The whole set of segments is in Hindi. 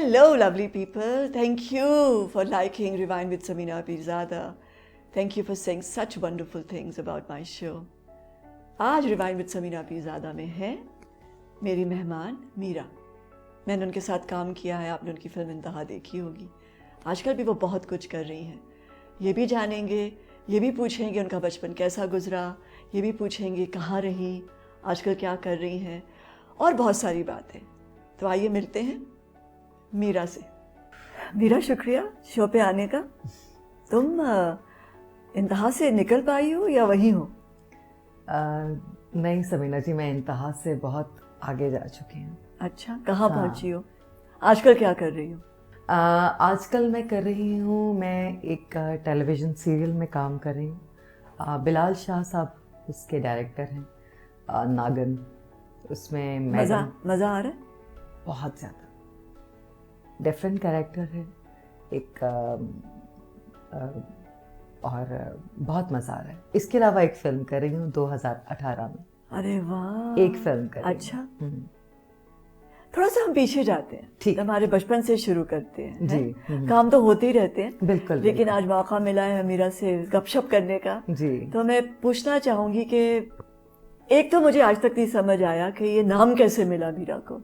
Hello, lovely people. Thank you for liking Rewind with Samina Pirzada. Thank you for saying such wonderful things about my show. आज रिवाइंड विद समीना पीरज़ादा में है मेरी मेहमान मीरा। मैंने उनके साथ काम किया है, आपने उनकी फिल्म इंतहा देखी होगी। आजकल भी वो बहुत कुछ कर रही हैं। ये भी जानेंगे, ये भी पूछेंगे उनका बचपन कैसा गुजरा, ये भी पूछेंगे कहाँ रही, आजकल क्या कर रही हैं और बहुत सारी बातें। तो आइए मिलते हैं मीरा से। मीरा, शुक्रिया शो पे आने का। तुम इंतहा से निकल पाई हो या वहीं हो? नहीं समीना जी, मैं इंतहा से बहुत आगे जा चुकी हूँ। अच्छा, कहाँ पहुँची हो? आजकल क्या कर रही हो? आजकल मैं कर रही हूँ, मैं एक टेलीविज़न सीरियल में काम कर रही हूँ। बिलाल शाह साहब उसके डायरेक्टर हैं, नागन। उसमें मज़ा आ रहा है? बहुत ज़्यादा। डिफरेंट कैरेक्टर है एक और बहुत मज़ा आ रहा है। इसके अलावा एक फिल्म कर रही हूँ 2018 में। अरे वाह, एक फिल्म कर रही हूँ। अच्छा, थोड़ा सा हम पीछे जाते हैं, ठीक, हमारे बचपन से शुरू करते हैं। जी। काम तो होते ही रहते हैं, बिल्कुल। लेकिन आज मौका मिला है मीरा से गपशप करने का। जी। तो मैं पूछना चाहूँगी कि एक तो मुझे आज तक नहीं समझ आया कि ये नाम कैसे मिला मीरा को।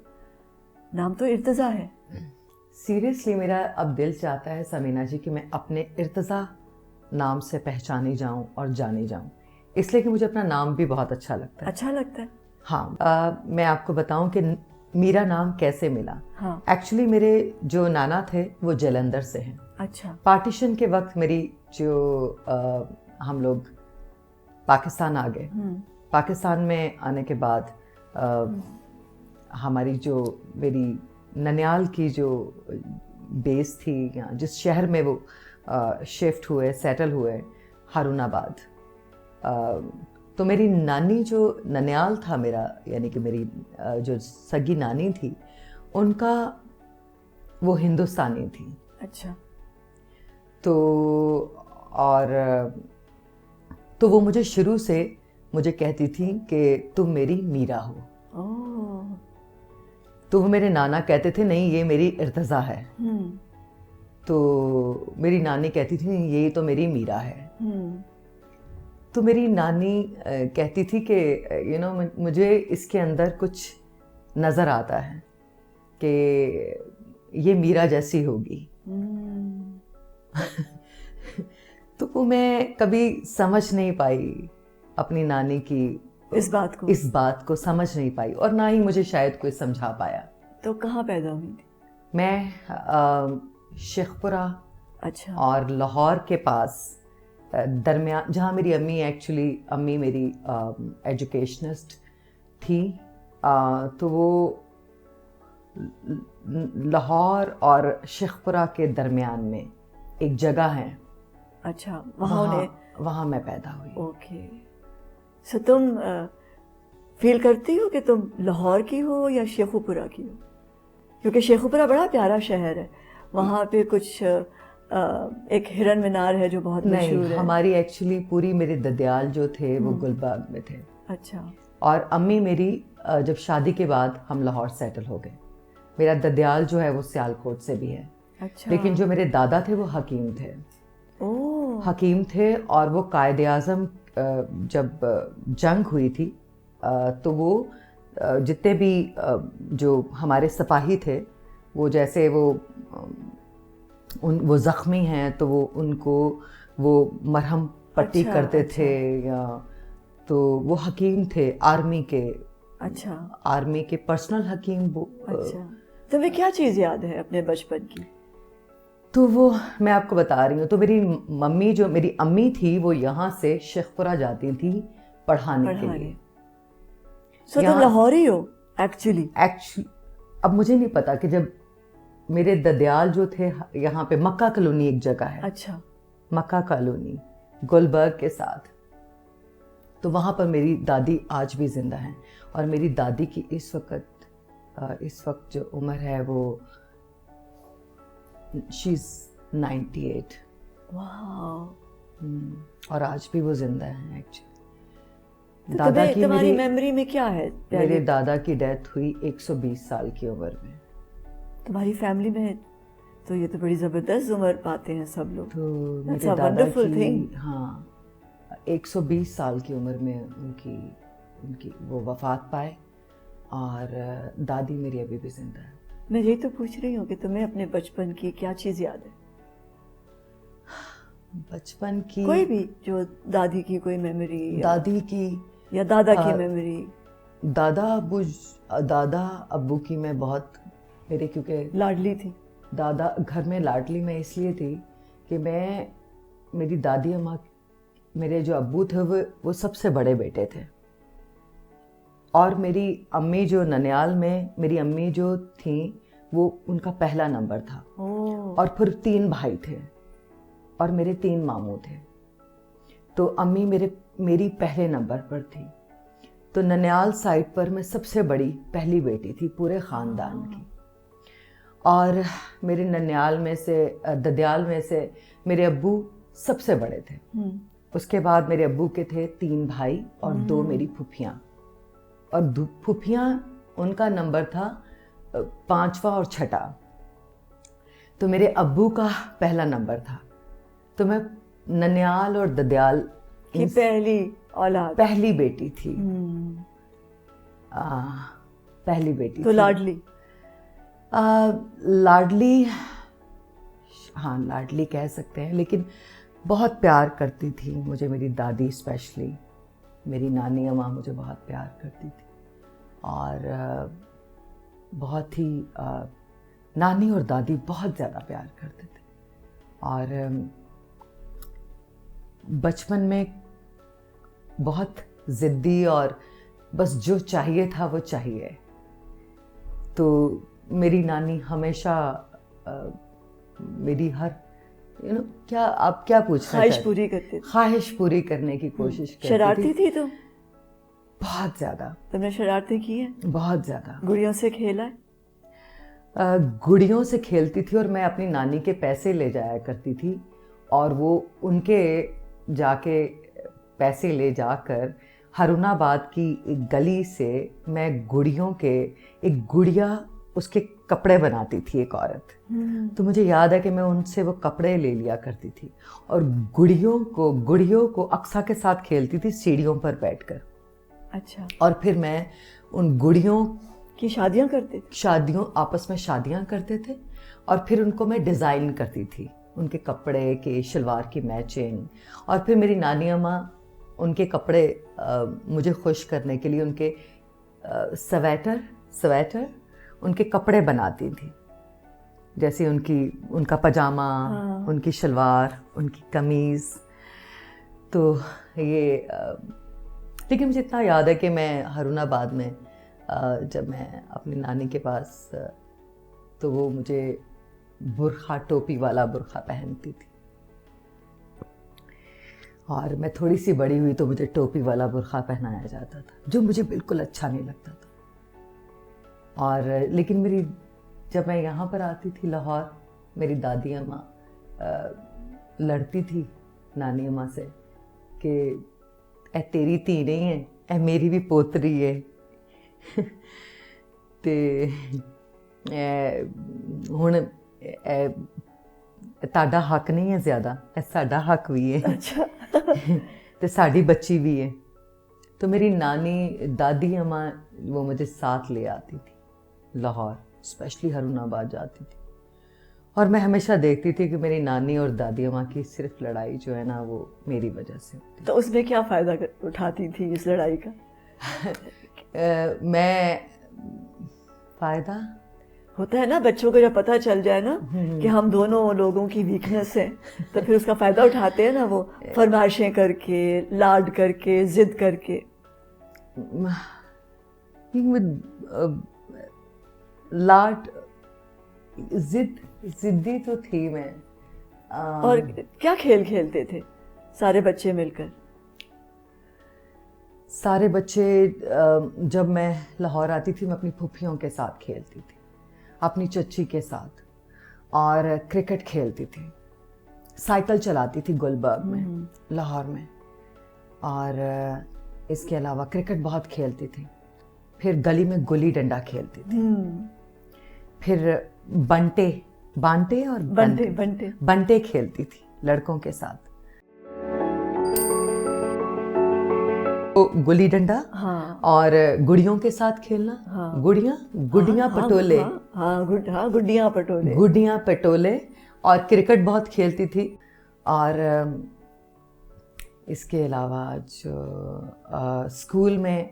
नाम तो इर्तज़ा है। सीरियसली मेरा अब दिल चाहता है समीना जी कि मैं अपने इर्तज़ा नाम से पहचानी जाऊं और जानी जाऊं, इसलिए कि मुझे अपना नाम भी बहुत अच्छा लगता है। अच्छा लगता है? हाँ। मैं आपको बताऊं कि मीरा नाम कैसे मिला। हाँ। एक्चुअली मेरे जो नाना थे वो जलंधर से हैं। अच्छा। पार्टीशन के वक्त मेरी जो हम लोग पाकिस्तान आ गए। पाकिस्तान में आने के बाद हमारी जो मेरी ननियाल की जो बेस थी, या जिस शहर में वो शिफ्ट हुए, सेटल हुए, हारूनाबाद। तो मेरी नानी जो ननियाल था मेरा, यानी कि मेरी जो सगी नानी थी, उनका वो हिंदुस्तानी थी। अच्छा। तो वो मुझे शुरू से मुझे कहती थी कि तुम मेरी मीरा हो। तो वो मेरे नाना कहते थे नहीं ये मेरी इर्तज़ा है। तो मेरी नानी कहती थी ये तो मेरी मीरा है। तो मेरी नानी कहती थी कि मुझे इसके अंदर कुछ नज़र आता है कि ये मीरा जैसी होगी। तो वो मैं कभी समझ नहीं पाई अपनी नानी की इस बात को समझ नहीं पाई, और ना ही मुझे शायद कोई समझा पाया। तो कहाँ पैदा हुई थी? मैं शेखपुरा, अच्छा, और लाहौर के पास दरमियान, जहाँ मेरी अम्मी मेरी एजुकेशनिस्ट थी। तो वो लाहौर और शेखपुरा के दरमियान में एक जगह है। अच्छा, वहाँ मैं पैदा हुई। ओके। सो तुम फील करती हो कि तुम लाहौर की हो या शेखुपुरा की हो? क्योंकि शेखुपुरा बड़ा प्यारा शहर है, वहाँ पे कुछ एक हिरन मीनार है जो बहुत मशहूर है। हमारी एक्चुअली पूरी मेरे ददियाल जो थे वो गुलबाग में थे। अच्छा। और अम्मी मेरी जब शादी के बाद हम लाहौर सेटल हो गए। मेरा ददियाल जो है वो सियालकोट से भी है। अच्छा। लेकिन जो मेरे दादा थे वो हकीम थे। हकीम थे, और वो कायदे आज़म जब जंग हुई थी तो वो जितने भी जो हमारे सिपाही थे, वो जैसे वो ज़ख्मी हैं तो उनको वो मरहम पट्टी करते थे, या तो वो हकीम थे आर्मी के। अच्छा। आर्मी के पर्सनल हकीम वो। अच्छा। तुम्हें क्या चीज़ याद है अपने बचपन की? तो वो मैं आपको बता रही हूँ। तो मेरी मम्मी, जो मेरी अम्मी थी, वो यहाँ से शेखपुरा जाती थी पढ़ाने के लिए। सो तुम लाहौरी हो एक्चुअली? अब मुझे नहीं पता कि जब मेरे ददियाल जो थे यहाँ पे, मक्का कॉलोनी एक जगह है। अच्छा। मक्का कॉलोनी गुलबर्ग के साथ। तो वहाँ पर मेरी दादी आज भी जिंदा हैं, और मेरी दादी की इस वक्त जो उम्र है वो शी इज 98। वाह। और आज भी वो जिंदा हैं एक्चुअली। तो दादा की तुम्हारी मेमोरी में क्या है? मेरे दादा की डेथ हुई 120 साल की उम्र में। तुम्हारी फैमिली में तो ये तो बड़ी ज़बरदस्त उम्र पाते हैं सब लोग। तो That's मेरे a दादा wonderful की thing. हाँ 120 साल की उम्र में उनकी वो वफात पाए, और दादी मेरी अभी भी जिंदा है। मैं यही तो पूछ रही हूँ कि तुम्हें अपने बचपन की क्या चीज़ याद है? बचपन की कोई भी, जो दादी की कोई मेमोरी, दादी की या दादा की मेमोरी। दादा अब्बू की मैं बहुत, मेरे क्योंकि लाडली थी। दादा घर में लाडली मैं इसलिए थी कि मेरी दादी अम्मा, मेरे जो अब्बू थे वो सबसे बड़े बेटे थे, और मेरी अम्मी जो ननियाल में, मेरी अम्मी जो थी वो उनका पहला नंबर था। और फिर 3 भाई थे और मेरे 3 मामू थे, तो अम्मी मेरी पहले नंबर पर थी। तो ननियाल साइड पर मैं सबसे बड़ी पहली बेटी थी पूरे ख़ानदान की। और मेरे ननियाल में से, ददियाल में से मेरे अब्बू सबसे बड़े थे। उसके बाद मेरे अब्बू के थे 3 भाई और 2 मेरी फुफियाँ, और फुफियाँ उनका नंबर था 5वां और 6ठा। तो मेरे अब्बू का पहला नंबर था। तो मैं ननियाल और ददियाल की पहली औलाद, पहली बेटी थी। पहली बेटी तो थी। लाडली। लाडली, हाँ लाडली कह सकते हैं, लेकिन बहुत प्यार करती थी मुझे मेरी दादी, स्पेशली मेरी नानी अम्मा मुझे बहुत प्यार करती थी। और बहुत ही नानी और दादी बहुत ज़्यादा प्यार करते थे। और बचपन में बहुत ज़िद्दी, और बस जो चाहिए था वो चाहिए। तो मेरी नानी हमेशा मेरी हर क्या आप क्या पूछना ख्वाहिश चाहते? पूरी करते थे। ख्वाहिश पूरी करने की कोशिश करती थी। शरारती थी तो बहुत ज़्यादा। तुमने शरारतें की हैं? बहुत ज़्यादा। गुड़ियों से खेला है? गुड़ियों से खेलती थी, और मैं अपनी नानी के पैसे ले जाया करती थी, और वो उनके जाके पैसे ले जाकर हरुणाबाद की एक गली से मैं गुड़ियों के एक गुड़िया, उसके कपड़े बनाती थी एक औरत। तो मुझे याद है कि मैं उनसे वो कपड़े ले लिया करती थी, और गुड़ियों को अक्सा के साथ खेलती थी सीढ़ियों पर बैठकर। अच्छा। और फिर मैं उन गुड़ियों की शादियाँ करते थे? आपस में शादियाँ करते थे, और फिर उनको मैं डिज़ाइन करती थी, उनके कपड़े के शलवार की मैचिंग। और फिर मेरी नानी अम्मा उनके कपड़े मुझे खुश करने के लिए उनके स्वेटर उनके कपड़े बनाती थी, जैसे उनका पजामा, उनकी शलवार, उनकी कमीज़। तो ये लेकिन मुझे इतना याद है कि मैं हरुणाबाद में जब मैं अपनी नानी के पास, तो वो मुझे बुर्खा, टोपी वाला बुर्खा पहनती थी, और मैं थोड़ी सी बड़ी हुई तो मुझे टोपी वाला बुर्खा पहनाया जाता था, जो मुझे बिल्कुल अच्छा नहीं लगता था। और लेकिन जब मैं यहाँ पर आती थी लाहौर, मेरी दादी अम्मा लड़ती थी नानी अम्मा से कि ए तेरी धी नहीं है, ए मेरी भी पोतरी है। ते हुण ताड़ा हक नहीं है ज़्यादा, साड़ा हक भी है। अच्छा। ते साड़ी बच्ची भी है। तो मेरी दादी अम्मा वो मुझे साथ ले आती थी लाहौर, स्पेशली हरुणाबाद जाती थी, और मैं हमेशा देखती थी कि मेरी नानी और दादी अम्मा की सिर्फ लड़ाई जो है ना वो मेरी वजह से होती। तो उसमें क्या फ़ायदा उठाती थी इस लड़ाई का? मैं फ़ायदा होता है ना, बच्चों को जब पता चल जाए ना कि हम दोनों लोगों की वीकनेस है, तो फिर उसका फ़ायदा उठाते हैं ना, वो फरमाइशें करके, लाड करके, ज़िद करके। लाड, ज़िद्दी तो थी मैं। और क्या खेल खेलते थे सारे बच्चे मिलकर? सारे बच्चे जब मैं लाहौर आती थी, मैं अपनी फूफियों के साथ खेलती थी, अपनी चच्ची के साथ, और क्रिकेट खेलती थी, साइकिल चलाती थी गुलबर्ग में, लाहौर में, और इसके अलावा क्रिकेट बहुत खेलती थी। फिर गली में गुल्ली डंडा खेलती थी। फिर बंटे बांटे और बंटे खेलती थी लड़कों के साथ। तो गुल्ली डंडा, हाँ, और गुड़ियों के साथ खेलना, हाँ, गुड़ियाँ पटोले, गुड़ियाँ पटोले, और क्रिकेट बहुत खेलती थी। और इसके अलावा जो स्कूल में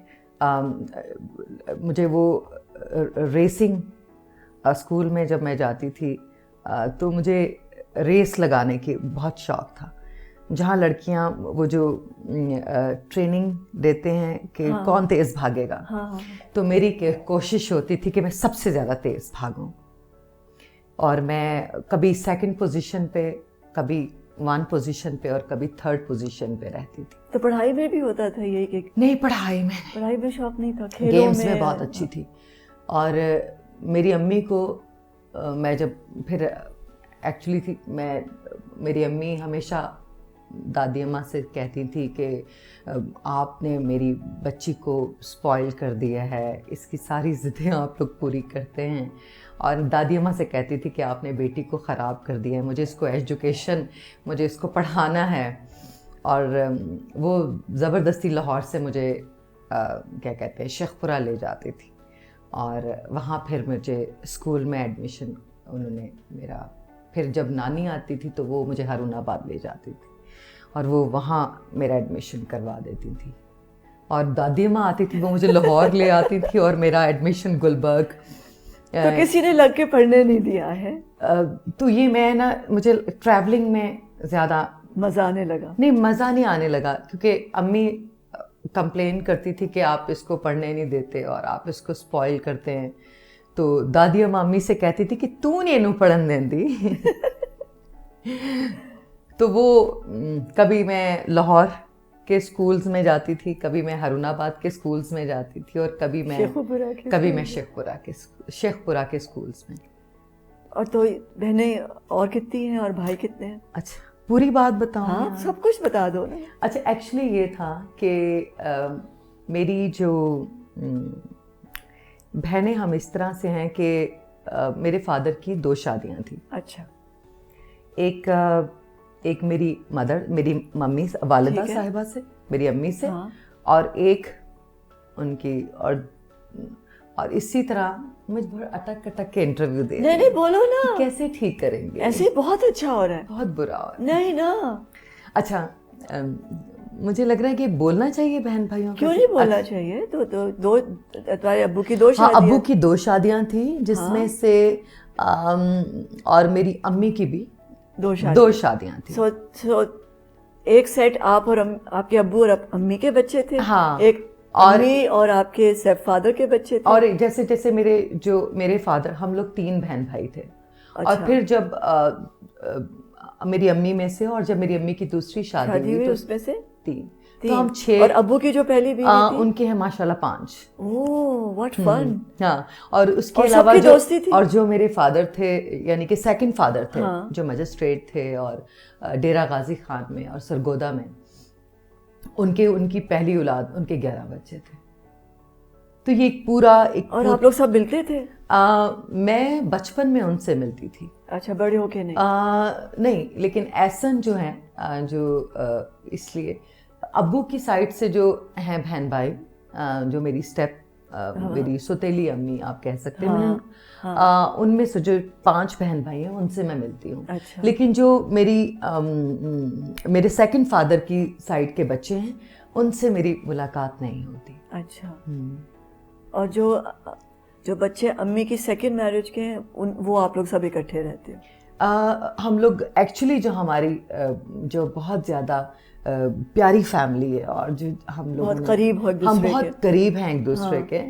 मुझे वो रेसिंग, स्कूल में जब मैं जाती थी तो मुझे रेस लगाने की बहुत शौक़ था। जहाँ लड़कियाँ वो जो ट्रेनिंग देते हैं कि हाँ, कौन तेज़ भागेगा, हाँ, तो मेरी कोशिश होती थी कि मैं सबसे ज़्यादा तेज़ भागूं। और मैं कभी 2nd पोजीशन पे, कभी 1 पोजीशन पे और कभी 3rd पोजीशन पे रहती थी। तो पढ़ाई में भी होता था ये कि नहीं? पढ़ाई में शौक़ नहीं था, खेलों गेम्स में बहुत अच्छी थी। और मेरी अम्मी को मैं जब फिर एक्चुअली थी, मेरी अम्मी हमेशा दादी अम्मा से कहती थी कि आपने मेरी बच्ची को स्पॉइल कर दिया है, इसकी सारी ज़िद्दें आप लोग पूरी करते हैं। और दादी अम्मा से कहती थी कि आपने बेटी को ख़राब कर दिया है, मुझे इसको एजुकेशन, मुझे इसको पढ़ाना है। और वो ज़बरदस्ती लाहौर से मुझे क्या कहते हैं, शेखपुरा ले जाती थी। और वहाँ फिर मुझे स्कूल में एडमिशन उन्होंने मेरा, फिर जब नानी आती थी तो वो मुझे हारूनाबाद ले जाती थी और वो वहाँ मेरा एडमिशन करवा देती थी। और दादी अम्मा आती थी, वो मुझे लाहौर ले आती थी और मेरा एडमिशन गुलबर्ग। तो किसी ने लग के पढ़ने नहीं दिया है? तो ये मैं ना, मुझे ट्रैवलिंग में ज़्यादा मज़ा आने लगा। नहीं, मज़ा नहीं आने लगा, क्योंकि अम्मी कंप्लेन करती थी कि आप इसको पढ़ने नहीं देते और आप इसको स्पॉइल करते हैं। तो दादी अम्मा अम्मी से कहती थी कि तू नहीं इनू पढ़न देंदी। तो वो कभी मैं लाहौर के स्कूल्स में जाती थी, कभी मैं हारूनाबाद के स्कूल्स में जाती थी, और कभी मैं शेखपुरा के स्कूल्स में। और तो बहनें और कितनी हैं और भाई कितने हैं? अच्छा, पूरी बात बताऊँ? हाँ, सब कुछ बता दो ना। अच्छा, एक्चुअली ये था कि मेरी जो बहनें, हम इस तरह से हैं कि मेरे फादर की 2 शादियाँ थी। अच्छा। एक मेरी मेरी मम्मी वालिदा साहिबा से, मेरी अम्मी से, हाँ, और एक उनकी, और इसी तरह मुझे बहुत अटक के इंटरव्यू दे। नहीं बोलो ना, कैसे ठीक करेंगे? ऐसे बहुत अच्छा हो रहा है, बहुत बुरा हो रहा है। नहीं ना। अच्छा, मुझे लग रहा है कि बोलना चाहिए बहन भाइयों को। क्यों नहीं बोलना चाहिए? तो दो तुम्हारे अब्बू की 2 शादियाँ? हाँ, अब्बू की 2 शादियाँ थी, जिसमें हाँ, से और मेरी अम्मी की भी 2 शादियाँ थी। सो एक सेट आप और आपके अब्बू और अम्मी के बच्चे थे, हाँ, एक अम्मी और आपके स्टेप फादर के बच्चे थे। और जैसे मेरे फादर, हम लोग 3 बहन भाई थे। अच्छा। और फिर जब मेरी अम्मी में से, और जब मेरी अम्मी की दूसरी शादी हुई तो उसमें से 3, तो हम 6। और अब्बू की जो पहली बीवी थी? उनके हैं माशाल्लाह 5। ओह, व्हाट फन। हाँ, और उसके अलावा दोस्ती थी? और जो मेरे फादर थे, यानी कि 2nd फादर थे, हाँ, जो मजिस्ट्रेट थे, और डेरा गाजी खान में और सरगोदा में, उनकी पहली औलाद, उनके 11 बच्चे थे। तो ये पूरा और आप लोग सब मिलते थे? मैं बचपन में उनसे मिलती थी। अच्छा, बड़े होके नहीं? नहीं, लेकिन एहसन जो हैं, इसलिए अब्बू की साइड से जो हैं बहन भाई, जो मेरी मेरी सुतेली अम्मी आप कह सकते हैं, हाँ, उनमें से जो 5 बहन भाई हैं, उनसे मैं मिलती हूँ। अच्छा। लेकिन जो मेरे 2nd फादर की साइड के बच्चे हैं, उनसे मेरी मुलाकात नहीं होती। अच्छा। और जो बच्चे अम्मी की 2nd मैरिज के हैं, वो आप लोग सब इकट्ठे रहते हैं? हम लोग एक्चुअली, जो हमारी जो बहुत ज़्यादा प्यारी फैमिली है, और जो हम लोग बहुत करीब हो, हम बहुत करीब हैं एक दूसरे के,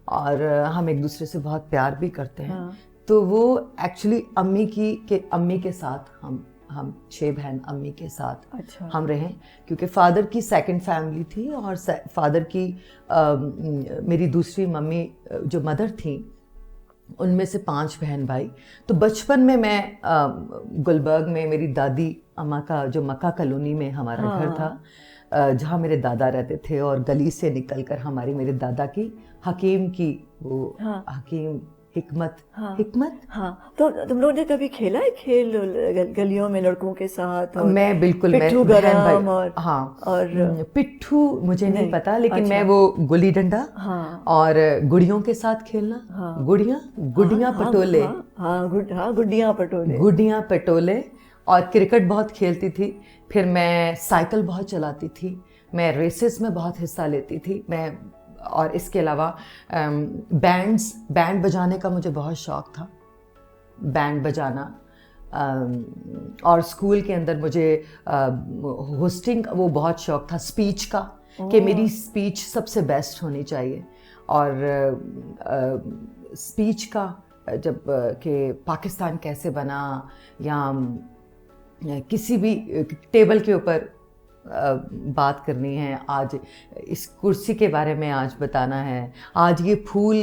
और हम एक दूसरे से बहुत प्यार भी करते हैं। हाँ। तो वो एक्चुअली अम्मी के साथ हम 6 बहन अम्मी के साथ, अच्छा, हम रहे, क्योंकि फादर की 2nd फैमिली थी, और फादर की मेरी दूसरी मम्मी जो मदर थी, उनमें से 5 बहन भाई। तो बचपन में मैं गुलबर्ग में मेरी दादी अम्मा का जो मक्का कॉलोनी में हमारा हाँ, घर था, जहाँ मेरे दादा रहते थे, और गली से निकलकर मेरे दादा की हकीम की वो हाँ, हकीम हिकमत। हाँ। हिकमत। हाँ, तो तुम लोग ने कभी खेला है खेल गलियों में लड़कों के साथ? और मैं बिल्कुल, मैं पिट्ठू बहन गरम भाई। और हाँ। और पिट्ठू मुझे नहीं नहीं, पता, लेकिन अच्छा। मैं वो गुल्ली डंडा हाँ और गुड़ियों के साथ खेलना। हाँ गुड़ियाँ, गुड़ियाँ हाँ पटोले, हाँ हाँ हाँ, गुड्डियाँ पटोले। गुड़ियाँ पटोले। और क्रिकेट बहुत खेलती थी। फिर मैं साइकिल बहुत चलाती थी। मैं रेसेस में बहुत हिस्सा लेती थी। मैं, और इसके अलावा बैंड बजाने का मुझे बहुत शौक था, बैंड बजाना। और स्कूल के अंदर मुझे होस्टिंग वो बहुत शौक था, स्पीच का, कि मेरी स्पीच सबसे बेस्ट होनी चाहिए। और स्पीच का जब कि पाकिस्तान कैसे बना, या किसी भी टेबल के ऊपर बात करनी है, आज इस कुर्सी के बारे में आज बताना है, आज ये फूल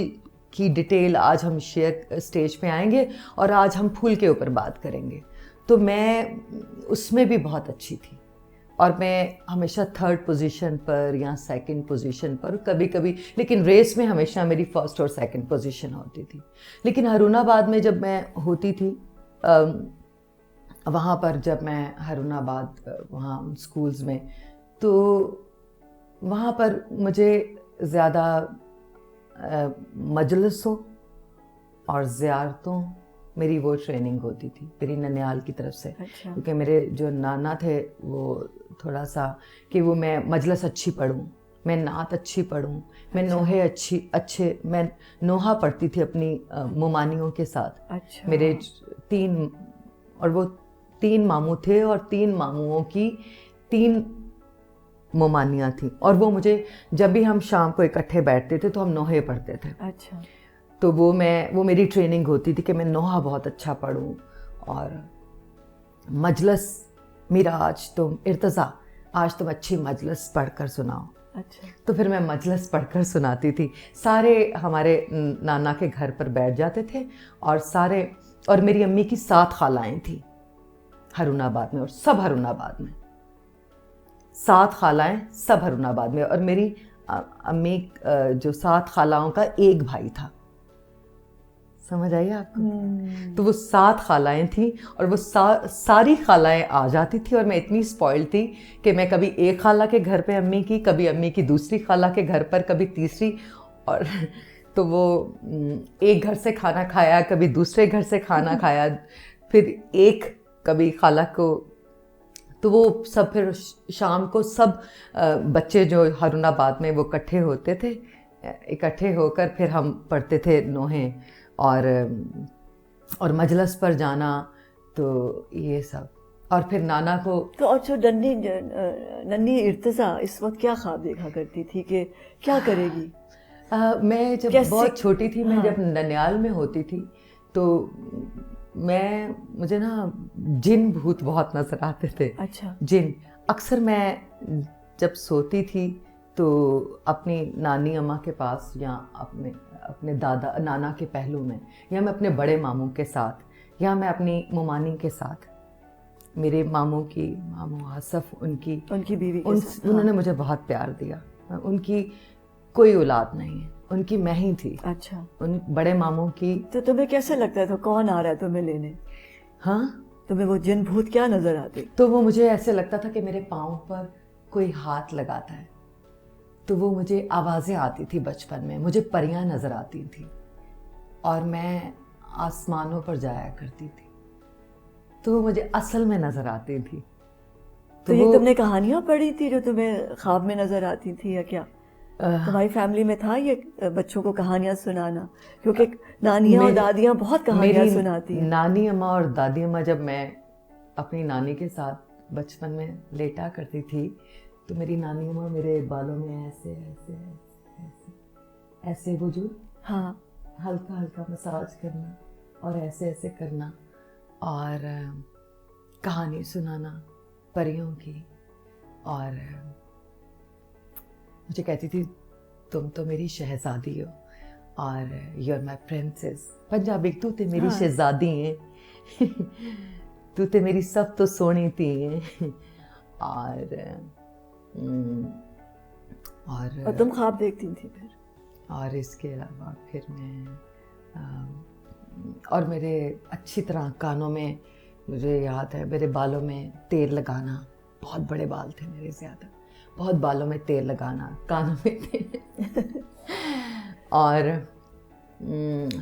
की डिटेल आज हम शेयर स्टेज पे आएंगे और आज हम फूल के ऊपर बात करेंगे। तो मैं उसमें भी बहुत अच्छी थी। और मैं हमेशा 3rd पोजीशन पर या 2nd पोजीशन पर, कभी कभी, लेकिन रेस में हमेशा मेरी 1st और 2nd पोजीशन होती थी। लेकिन हरुणाबाद में जब मैं होती थी, वहाँ पर जब मैं हरुणाबाद वहाँ स्कूल्स में, तो वहाँ पर मुझे ज़्यादा मजलिसों और ज़ियारतों, मेरी वो ट्रेनिंग होती थी मेरी ननियाल की तरफ से। अच्छा। क्योंकि मेरे जो नाना थे वो थोड़ा सा कि वो मैं मजलिस अच्छी पढ़ूं, मैं नात अच्छी पढ़ूं, मैं नोहे अच्छे मैं नोहा पढ़ती थी अपनी मुमानियों के साथ। अच्छा। मेरे 3, और वो 3 मामू थे और 3 मामुओं की 3 मुमानियाँ थी। और वो मुझे, जब भी हम शाम को इकट्ठे बैठते थे तो हम नोहे पढ़ते थे। अच्छा। तो वो मेरी ट्रेनिंग होती थी कि मैं नोहा बहुत अच्छा पढ़ूं। और मजलिस मेरा, आज तुम इर्तज़ा, आज तुम अच्छी मजलिस पढ़कर सुनाओ। अच्छा। तो फिर मैं मजलिस पढ़कर सुनाती थी। सारे हमारे नाना के घर पर बैठ जाते थे और मेरी अम्मी की 7 खालाएं थी हरुणाबाद में, और सब हरुणाबाद में, 7 खालाएं सब हरुणाबाद में। और मेरी अम्मी जो 7 खालाओं का एक भाई था। समझ आई आपको? तो वो 7 खालाएं थी और वो सारी खालाएं आ जाती थी। और मैं इतनी स्पॉइल्ड थी कि मैं कभी एक खाला के घर पे अम्मी की, कभी अम्मी की दूसरी खाला के घर पर, कभी तीसरी। और तो वो एक घर से खाना खाया, कभी दूसरे घर से खाना खाया, फिर एक कभी खाला को। तो वो सब फिर शाम को सब बच्चे जो हरुणाबाद में वो इकट्ठे होते थे, इकट्ठे होकर फिर हम पढ़ते थे नोहे और मजलिस पर जाना। तो ये सब, और फिर नाना को। तो अच्छा, नन्ही इर्तज़ा इस वक्त क्या ख्वाब देखा करती थी कि क्या करेगी? मैं जब बहुत छोटी थी, मैं जब ननियाल में होती थी, तो मुझे ना जिन भूत बहुत नजर आते थे। अच्छा। जिन, अक्सर मैं जब सोती थी तो अपनी नानी अम्मा के पास, या अपने दादा नाना के पहलू में, या मैं अपने बड़े मामू के साथ, या मैं अपनी मुमानी के साथ, मेरे मामू आसफ, उनकी बीवी के साथ, उन्होंने मुझे बहुत प्यार दिया। उनकी कोई औलाद नहीं है, उनकी मैं ही थी। अच्छा। उन बड़े मामू की। तो तुम्हें कैसे लगता था कौन आ रहा है तुम्हें लेने? हाँ, तुम्हें वो जिन भूत क्या नजर आते? तो वो मुझे ऐसे लगता था कि मेरे पाँव पर कोई हाथ लगाता है। तो वो मुझे आवाज़ें आती थी बचपन में, मुझे परियां नज़र आती थी और मैं आसमानों पर जाया करती थी। तो वो मुझे असल में नज़र आती थी। तो ये तुमने कहानियाँ पढ़ी थी जो तुम्हें ख्वाब में नज़र आती थी, या क्या तुम्हारी फैमिली में था ये बच्चों को कहानियाँ सुनाना? क्योंकि नानियाँ और दादियाँ बहुत कहानियाँ सुनाती हैं। नानी अम्मा और दादी अम्मा, जब मैं अपनी नानी के साथ बचपन में लेटा करती थी, तो मेरी नानी अम्मा मेरे बालों में ऐसे ऐसे ऐसे ऐसे ऐसे वजूद, हाँ, हल्का हल्का मसाज करना और ऐसे ऐसे करना और कहानी सुनाना परियों की। और मुझे कहती थी, तुम तो मेरी शहजादी हो और you are my princess. Punjabi, तू तो मेरी शहजादी है, तू तो मेरी सब तो सोनी थी है। और तुम ख्वाब देखती थी फिर? और इसके अलावा फिर मैं और मेरे अच्छी तरह कानों में, मुझे याद है मेरे बालों में तेल लगाना, बहुत बड़े बाल थे मेरे, ज़्यादा, बहुत बालों में तेल लगाना, कानों में तेल और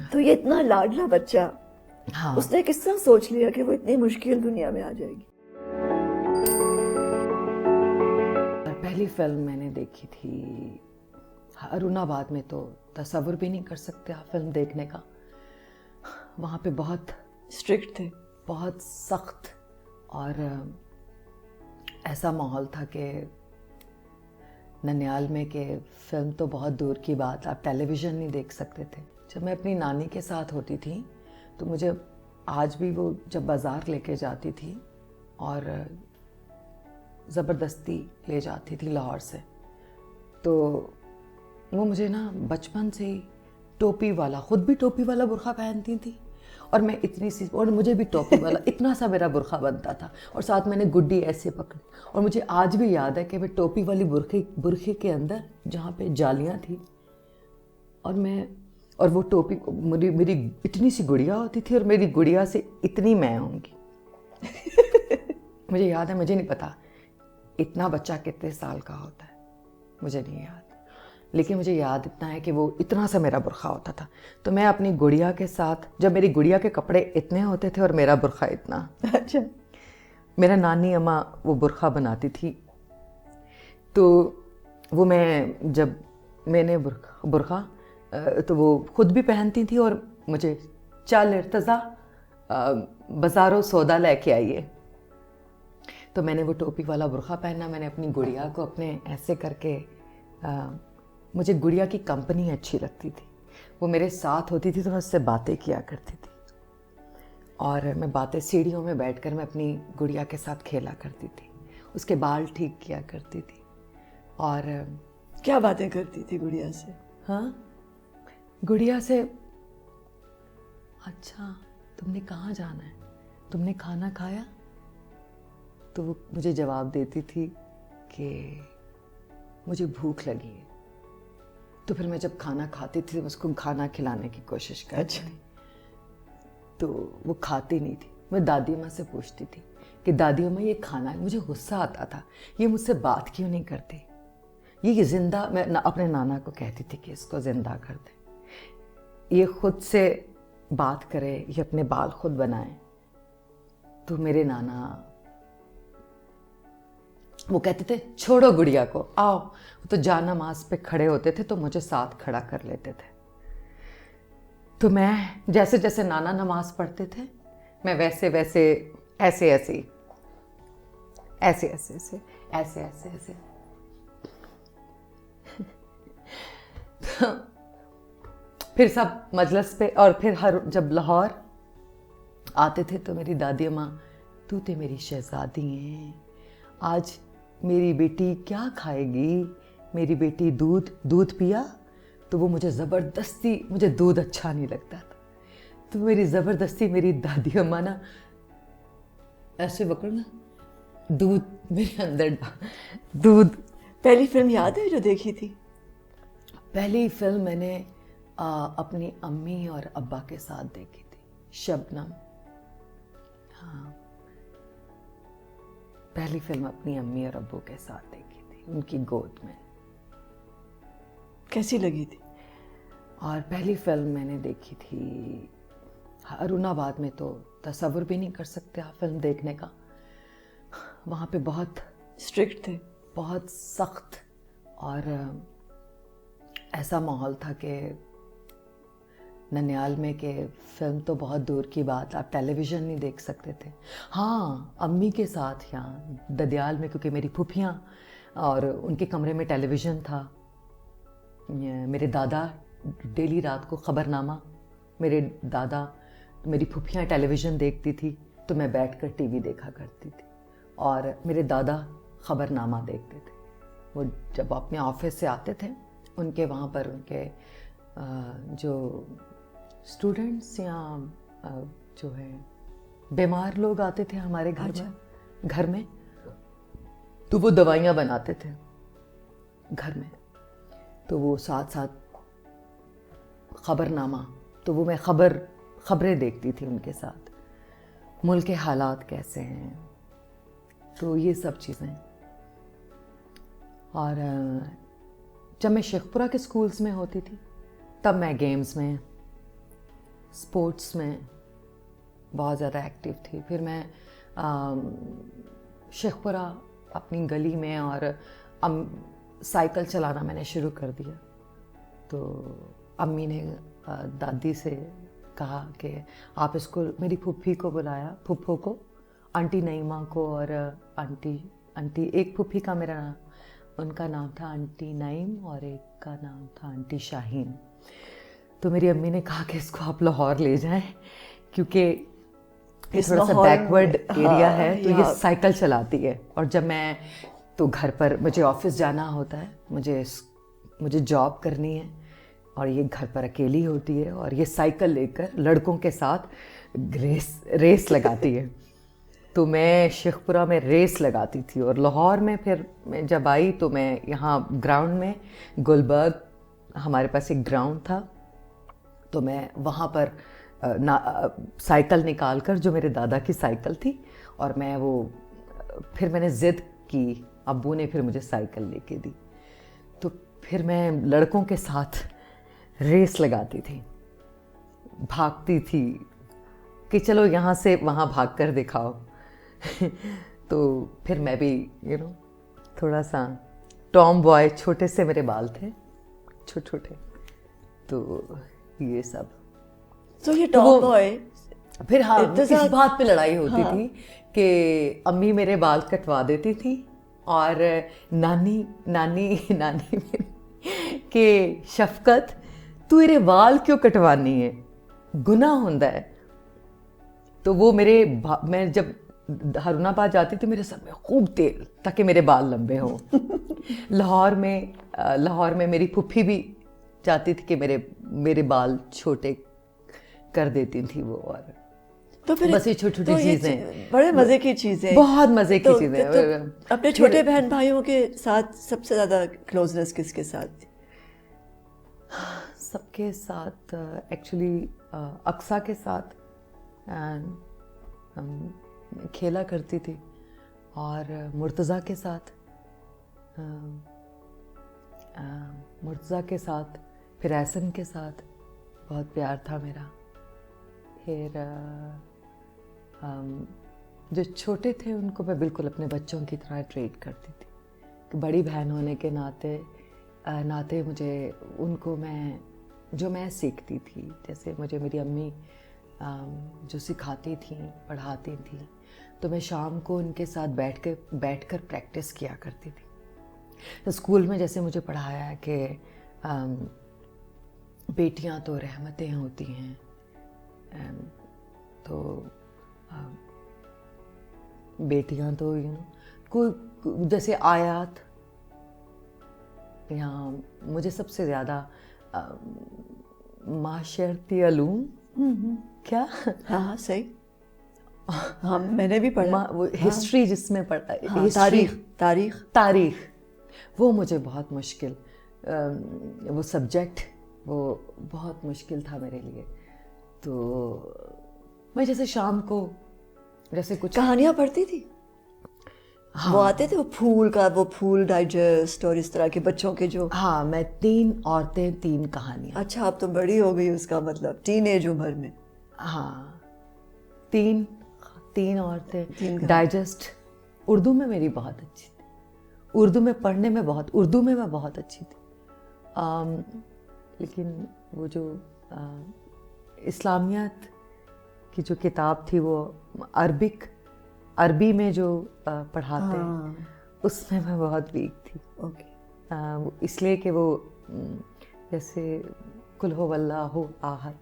तो ये इतना लाडला बच्चा, हाँ, उसने किस तरह सोच लिया कि वो इतनी मुश्किल दुनिया में आ जाएगी? पहली फिल्म मैंने देखी थी अरुणाबाद में, तो तसव्वुर भी नहीं कर सकते आप फिल्म देखने का। वहाँ पे बहुत स्ट्रिक्ट थे, बहुत सख्त, और ऐसा माहौल था कि ननियाल में कि फिल्म तो बहुत दूर की बात, आप टेलीविज़न नहीं देख सकते थे। जब मैं अपनी नानी के साथ होती थी तो मुझे आज भी वो जब बाज़ार लेके जाती थी और ज़बरदस्ती ले जाती थी लाहौर से, तो वो मुझे ना बचपन से ही टोपी वाला, ख़ुद भी टोपी वाला बुर्खा पहनती थी और मैं इतनी सी, और मुझे भी टोपी वाला इतना सा मेरा बुर्खा बनता था, और साथ मैंने गुड्डी ऐसे पकड़ी, और मुझे आज भी याद है कि मैं टोपी वाली बुर्खे के अंदर जहाँ पे जालियाँ थी, और वो टोपी, मेरी इतनी सी गुड़िया होती थी और मेरी गुड़िया से इतनी मैं होंगी। मुझे याद है, मुझे नहीं पता इतना बच्चा कितने साल का होता है, मुझे नहीं याद, लेकिन मुझे याद इतना है कि वो इतना सा मेरा बुर्खा होता था। तो मैं अपनी गुड़िया के साथ, जब मेरी गुड़िया के कपड़े इतने होते थे और मेरा बुर्खा इतना, अच्छा, मेरा नानी अम्मा वो बुर्खा बनाती थी, तो वो जब मैंने बुर्खा तो वो ख़ुद भी पहनती थी और मुझे चल इर्तज़ा बाज़ारों सौदा लेके आइए, तो मैंने वो टोपी वाला बुर्खा पहना। मैंने अपनी गुड़िया को अपने ऐसे करके, मुझे गुड़िया की कंपनी अच्छी लगती थी, वो मेरे साथ होती थी तो मैं उससे बातें किया करती थी, और मैं बातें सीढ़ियों में बैठकर मैं अपनी गुड़िया के साथ खेला करती थी, उसके बाल ठीक किया करती थी। और क्या बातें करती थी गुड़िया से? हाँ, गुड़िया से, अच्छा तुमने कहाँ जाना है, तुमने खाना खाया? तो वो मुझे जवाब देती थी कि मुझे भूख लगी है। तो फिर मैं जब खाना खाती थी तो उसको खाना खिलाने की कोशिश करती थी, तो वो खाती नहीं थी। मैं दादी अम्मा से पूछती थी कि दादी अम्मा ये खाना है, मुझे गुस्सा आता था, ये मुझसे बात क्यों नहीं करती, ये जिंदा, मैं अपने नाना को कहती थी कि इसको जिंदा कर दे, ये खुद से बात करे, ये अपने बाल खुद बनाए। तो मेरे नाना वो कहते थे छोड़ो गुड़िया को, आओ, तो जा नमाज पे खड़े होते थे तो मुझे साथ खड़ा कर लेते थे। तो मैं जैसे जैसे नाना नमाज पढ़ते थे मैं वैसे वैसे ऐसे ऐसे ऐसे ऐसे ऐसे ऐसे ऐसे ऐसे फिर सब मजलिस पे, और फिर हर जब लाहौर आते थे तो मेरी दादी अम्मा, तू तो मेरी शहजादी है, आज मेरी बेटी क्या खाएगी, मेरी बेटी दूध पिया? तो वो मुझे ज़बरदस्ती, मुझे दूध अच्छा नहीं लगता था, तो मेरी ज़बरदस्ती मेरी दादी अम्मा ना ऐसे पकड़ना, दूध मेरे अंदर दूध। पहली फिल्म याद है जो देखी थी? पहली फिल्म मैंने अपनी अम्मी और अब्बा के साथ देखी थी, शबनम। हाँ, पहली फिल्म अपनी अम्मी और अब्बू के साथ देखी थी, उनकी गोद में। कैसी लगी थी? और पहली फिल्म मैंने देखी थी अरुणाबाद में, तो तसव्वुर भी नहीं कर सकते आप फिल्म देखने का। वहाँ पे बहुत स्ट्रिक्ट थे, बहुत सख्त, और ऐसा माहौल था कि ननियाल में कि फिल्म तो बहुत दूर की बात, आप टेलीविज़न नहीं देख सकते थे। हाँ, अम्मी के साथ यहाँ ददियाल में, क्योंकि मेरी फूफियाँ और उनके कमरे में टेलीविज़न था। मेरे दादा डेली रात को ख़बरनामा, मेरे दादा, मेरी फूफियाँ टेलीविज़न देखती थी तो मैं बैठकर टीवी देखा करती थी, और मेरे दादा ख़बरनामा देखते थे। वो जब अपने ऑफिस से आते थे, उनके वहाँ पर उनके जो स्टूडेंट्स या जो है बीमार लोग आते थे हमारे घर में, तो वो दवाइयाँ बनाते थे घर में, तो वो साथ साथ ख़बरनामा तो वो मैं खबरें देखती थी उनके साथ, मुल्क के हालात कैसे हैं, तो ये सब चीज़ें। और जब मैं शेखपुरा के स्कूल्स में होती थी तब मैं गेम्स में, स्पोर्ट्स में बहुत ज़्यादा एक्टिव थी। फिर मैं शेखपुरा अपनी गली में और साइकिल चलाना मैंने शुरू कर दिया। तो अम्मी ने दादी से कहा कि आप इसको, मेरी फूफी को बुलाया, फूफो को, आंटी नईमा को और आंटी एक फूफी का मेरा उनका नाम था आंटी नईम और एक का नाम था आंटी शाहीन। तो मेरी अम्मी ने कहा कि इसको आप लाहौर ले जाएं क्योंकि ये थोड़ा सा बैकवर्ड एरिया है, तो ये साइकिल चलाती है। और जब मैं तो घर पर मुझे ऑफिस जाना होता है, मुझे जॉब करनी है और ये घर पर अकेली होती है और ये साइकिल लेकर लड़कों के साथ रेस लगाती है। तो मैं शेखपुरा में रेस लगाती थी। और लाहौर में फिर मैं जब आई तो मैं यहाँ ग्राउंड में, गुलबर्ग हमारे पास एक ग्राउंड था, तो मैं वहाँ पर साइकिल निकाल कर, जो मेरे दादा की साइकिल थी, और मैं वो फिर मैंने ज़िद की, अब्बू ने फिर मुझे साइकिल लेके दी। तो फिर मैं लड़कों के साथ रेस लगाती थी, भागती थी कि चलो यहाँ से वहाँ भाग कर दिखाओ। तो फिर मैं भी थोड़ा सा टॉम बॉय, छोटे से मेरे बाल थे, छोटे छोटे, तो ये सब। तो ये टॉम बॉय फिर हाँ, इस बात पे लड़ाई होती थी कि अम्मी मेरे बाल कटवा देती थी और नानी के शफकत, तू मेरे बाल क्यों कटवानी है, गुनाह होता है। तो वो मैं जब हारूनाबाद जाती थी मेरे सर में खूब तेल ताकि मेरे बाल लंबे हों। लाहौर में मेरी फूफी भी चाहती थी कि मेरे बाल छोटे कर देती थी वो। और तो फिर बस ये छोटी छोटी चीज़ें, बड़े मज़े की चीज़ें, बहुत मज़े की चीज़ें। तो अपने छोटे बहन भाइयों के साथ सबसे ज़्यादा क्लोजनेस किसके साथ थी? सबके साथ एक्चुअली अक्सा के साथ खेला करती थी, और मुर्तज़ा के साथ, फिर एहसन के साथ बहुत प्यार था मेरा। फिर जो छोटे थे उनको मैं बिल्कुल अपने बच्चों की तरह ट्रीट करती थी, कि बड़ी बहन होने के नाते मुझे उनको जो मैं सीखती थी, जैसे मुझे मेरी अम्मी जो सिखाती थी, पढ़ाती थी, तो मैं शाम को उनके साथ बैठकर प्रैक्टिस किया करती थी। तो स्कूल में जैसे मुझे पढ़ाया है कि बेटियां तो रहमतें होती हैं, तो बेटियां तो कोई जैसे आयात, यहाँ मुझे सबसे ज़्यादा माशरती अलूम, क्या? हाँ सही, हाँ मैंने भी पढ़ा वो हिस्ट्री, जिसमें पढ़ा, हाँ, तारीख, वो मुझे बहुत मुश्किल, वो सब्जेक्ट वो बहुत मुश्किल था मेरे लिए। तो मैं जैसे शाम को जैसे कुछ कहानियाँ पढ़ती थी। हाँ, वो आते थे, वो फूल डाइजेस्ट और इस तरह के बच्चों के जो। हाँ, मैं 3 औरतें 3 कहानियाँ। अच्छा, अब तो बड़ी हो गई, उसका मतलब टीनेज उम्र में। हाँ, 3 औरतें डाइजेस्ट। उर्दू में मेरी बहुत अच्छी थी, उर्दू में पढ़ने में उर्दू में मैं बहुत अच्छी थी। लेकिन वो जो इस्लामियत की जो किताब थी, वो अरबी में जो पढ़ाते हैं, उसमें मैं बहुत वीक थी। ओके। इसलिए कि वो जैसे कुल हो वल्लाहु आहद,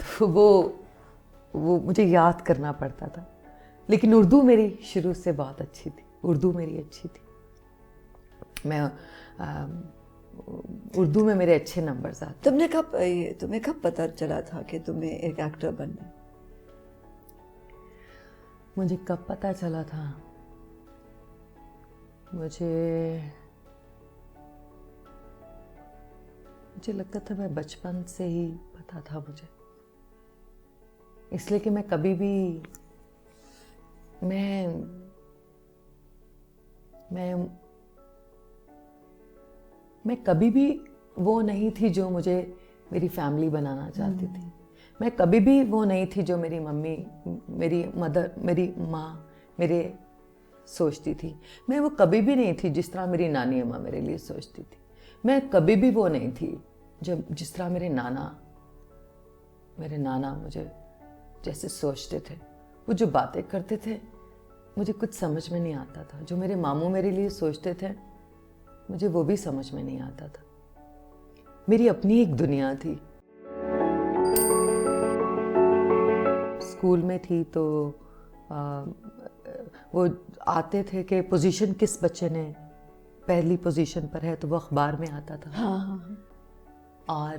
तो वो मुझे याद करना पड़ता था। लेकिन उर्दू मेरी शुरू से बहुत अच्छी थी, उर्दू मेरी अच्छी थी। मैं उर्दू में मेरे अच्छे नंबर्स आते। तुम्हें कब पता चला था कि तुम्हें एक एक्टर बनना है? मुझे कब पता चला था? मुझे लगता था मैं बचपन से ही पता था मुझे, इसलिए कि मैं कभी भी मैं कभी भी वो नहीं थी जो मुझे मेरी फैमिली बनाना चाहती थी। मैं कभी भी वो नहीं थी जो मेरी मम्मी, मेरी मदर, मेरी माँ मेरे सोचती थी। मैं वो कभी भी नहीं थी जिस तरह मेरी नानी अम्मा मेरे लिए सोचती थी। मैं कभी भी वो नहीं थी जब जिस तरह मेरे नाना मुझे जैसे सोचते थे। वो जो बातें करते थे मुझे कुछ समझ में नहीं आता था। जो मेरे मामू मेरे लिए सोचते थे मुझे वो भी समझ में नहीं आता था। मेरी अपनी एक दुनिया थी। स्कूल में थी तो वो आते थे कि पोजीशन किस बच्चे ने पहली पोजीशन पर है, तो वो अखबार में आता था। हाँ। और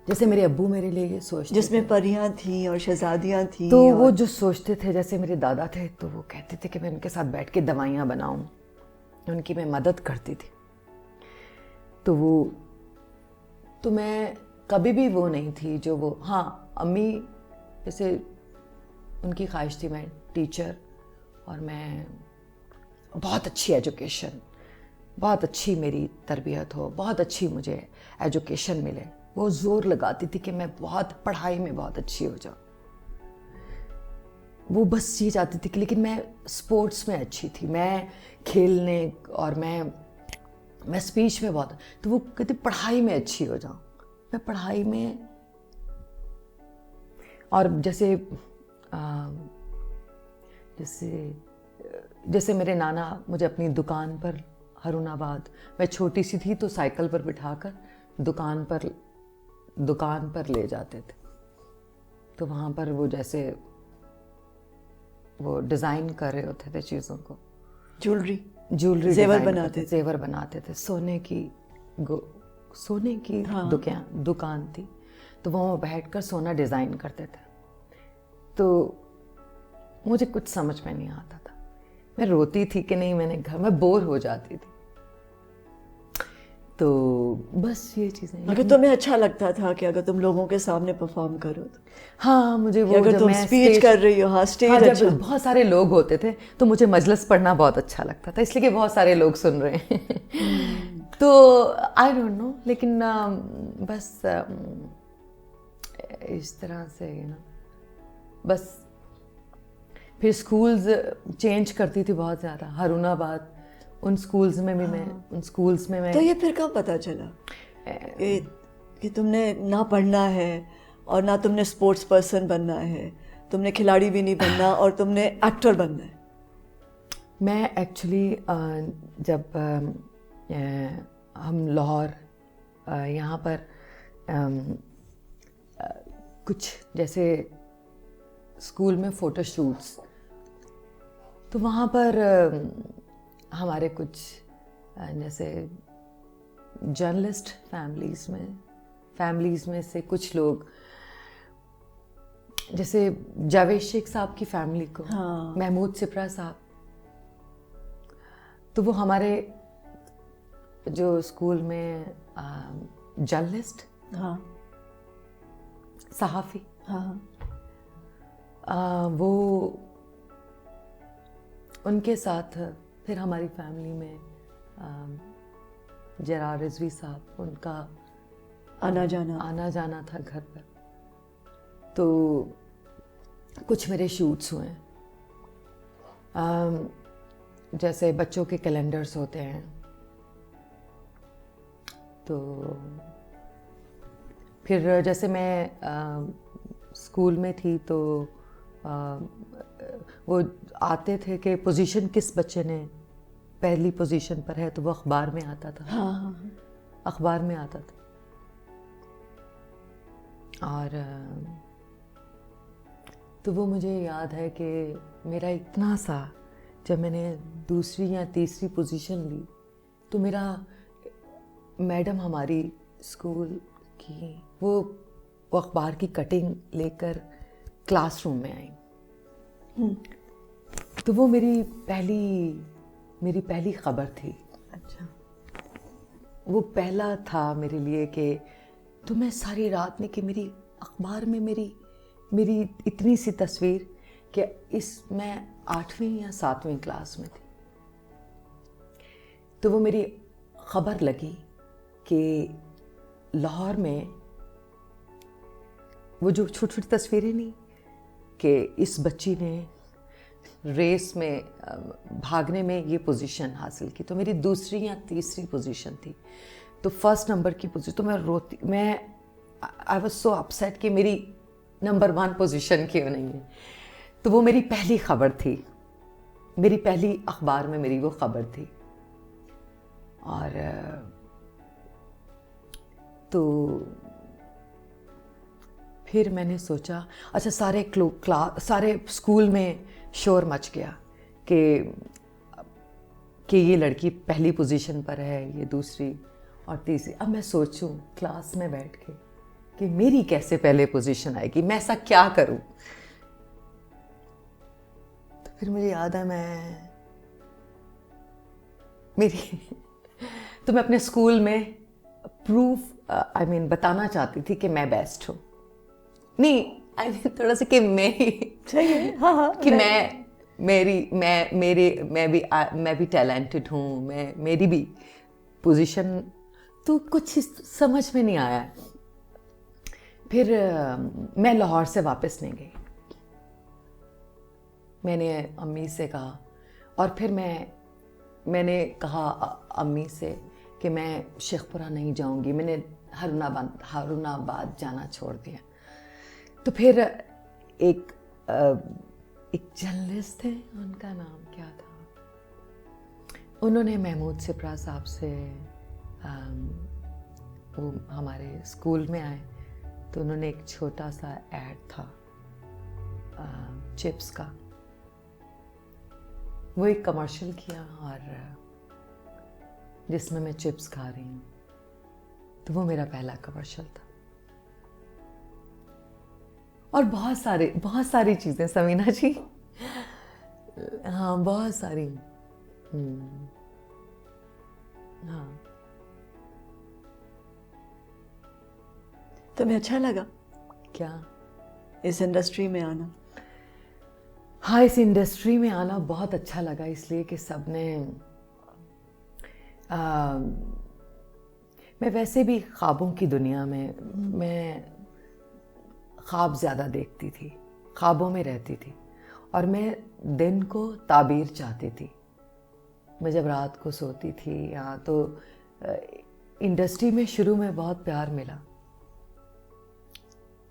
जैसे मेरे अब्बू मेरे लिए ये सोचते, जिसमें परियां थी और शहजादियां थी, तो और वो जो सोचते थे, जैसे मेरे दादा थे तो वो कहते थे कि मैं उनके साथ बैठ के दवाइयाँ बनाऊं, उनकी मैं मदद करती थी। तो मैं कभी भी वो नहीं थी जो वो, हाँ अम्मी जैसे उनकी ख्वाहिश थी मैं टीचर, और मैं बहुत अच्छी एजुकेशन, बहुत अच्छी मेरी तरबियत हो, बहुत अच्छी मुझे एजुकेशन मिले। वो जोर लगाती थी कि मैं बहुत पढ़ाई में बहुत अच्छी हो जाऊँ। वो बस ये चाहती थी कि, लेकिन मैं स्पोर्ट्स में अच्छी थी, मैं खेलने और मैं स्पीच में बहुत, तो वो कहती जैसे में अच्छी हो जाऊँ। मैं पढ़ाई में, और जैसे मेरे नाना मुझे अपनी दुकान पर, हरुणाबाद, मैं छोटी सी थी तो साइकिल पर बिठाकर दुकान पर ले जाते थे। तो वहाँ पर वो जैसे वो डिज़ाइन कर रहे होते थे चीज़ों को, ज्वेलरी जेवर बनाते थे। सोने की हाँ। दुकान थी, तो वहाँ बैठकर सोना डिज़ाइन करते थे। तो मुझे कुछ समझ में नहीं आता था। मैं रोती थी कि नहीं, मैंने घर में बोर हो जाती थी। तो बस ये चीज़ें। अगर तुम्हें अच्छा लगता था कि अगर तुम लोगों के सामने परफॉर्म करो तो, हाँ मुझे वो, अगर तुम स्पीच कर रही हो, हाँ स्टेज, हाँ, अच्छा, जब बहुत सारे लोग होते थे तो मुझे मजलिस पढ़ना बहुत अच्छा लगता था, इसलिए कि बहुत सारे लोग सुन रहे हैं। तो आई डोंट नो, लेकिन बस इस तरह से बस फिर स्कूल्स चेंज करती थी बहुत ज़्यादा। हरुणाबाद, उन स्कूल्स में भी मैं तो ये फिर कब पता चला कि तुमने ना पढ़ना है और ना तुमने स्पोर्ट्स पर्सन बनना है, तुमने खिलाड़ी भी नहीं बनना और तुमने एक्टर बनना है? मैं एक्चुअली जब हम लाहौर यहाँ पर कुछ जैसे स्कूल में फ़ोटो शूट्स, तो वहाँ पर हमारे कुछ जैसे जर्नलिस्ट फैमिलीज़ में से कुछ लोग, जैसे जावेद शेख साहब की फैमिली को, हाँ। महमूद सिपरा साहब, तो वो हमारे जो स्कूल में जर्नलिस्ट, हाँ, सहाफ़ी, हाँ, वो उनके साथ फिर हमारी फैमिली में जरार रिजवी साहब, उनका आना जाना था घर पर। तो कुछ मेरे शूट्स हुए, जैसे बच्चों के कैलेंडर्स होते हैं, तो फिर जैसे मैं स्कूल में थी तो वो आते थे कि पोजीशन किस बच्चे ने पहली पोजीशन पर है, तो वो अखबार में आता था। हाँ। अखबार में आता था। और तो वो मुझे याद है कि मेरा इतना सा, जब मैंने दूसरी या तीसरी पोजीशन ली तो मेरा मैडम हमारी स्कूल की वो अखबार की कटिंग लेकर क्लासरूम में आई। तो वो मेरी पहली खबर थी। अच्छा। वो पहला था मेरे लिए कि तो मैं सारी रात में कि मेरी अखबार में मेरी इतनी सी तस्वीर कि मैं 8वीं या 7वीं क्लास में थी, तो वो मेरी खबर लगी कि लाहौर में वो जो छोटी छोटी तस्वीरें नहीं कि इस बच्ची ने रेस में भागने में ये पोजीशन हासिल की, तो मेरी दूसरी या तीसरी पोजीशन थी, तो फर्स्ट नंबर की पोजीशन, तो मैं आई वाज सो अपसेट कि मेरी नंबर 1 पोजीशन क्यों नहीं है। तो वो मेरी पहली खबर थी, मेरी पहली अखबार में मेरी वो खबर थी। और तो फिर मैंने सोचा, अच्छा सारे स्कूल में शोर मच गया कि ये लड़की पहली पोजीशन पर है, ये दूसरी और तीसरी। अब मैं सोचूं क्लास में बैठ के कि मेरी कैसे पहले पोजीशन आएगी, मैं ऐसा क्या करूं। तो फिर मुझे याद है तो मैं अपने स्कूल में बताना चाहती थी कि मैं बेस्ट हूँ। नहीं थोड़ा सा कि मैं चाहिए, हाँ कि मैं भी टैलेंटेड हूँ, मेरी भी पोजीशन, तो कुछ समझ में नहीं आया। फिर मैं लाहौर से वापस नहीं गई। मैंने अम्मी से कहा, और फिर मैंने कहा अम्मी से कि मैं शेखपुरा नहीं जाऊंगी, मैंने हारूनाबाद जाना छोड़ दिया। तो फिर एक जर्नलिस्ट थे, उनका नाम क्या था, उन्होंने महमूद सिपरा साहब से वो हमारे स्कूल में आए, तो उन्होंने एक छोटा सा ऐड था चिप्स का, वो एक कमर्शियल किया और जिसमें मैं चिप्स खा रही हूँ, तो वो मेरा पहला कमर्शियल था। और बहुत सारी चीज़ें समीना जी, हाँ बहुत सारी। हाँ, तुम्हें अच्छा लगा क्या इस इंडस्ट्री में आना? हाँ, इस इंडस्ट्री में आना बहुत अच्छा लगा, इसलिए कि सबने मैं वैसे भी ख्वाबों की दुनिया में, मैं ख्वाब ज़्यादा देखती थी, ख्वाबों में रहती थी, और मैं दिन को ताबीर चाहती थी। मैं जब रात को सोती थी यहाँ, तो इंडस्ट्री में शुरू में बहुत प्यार मिला,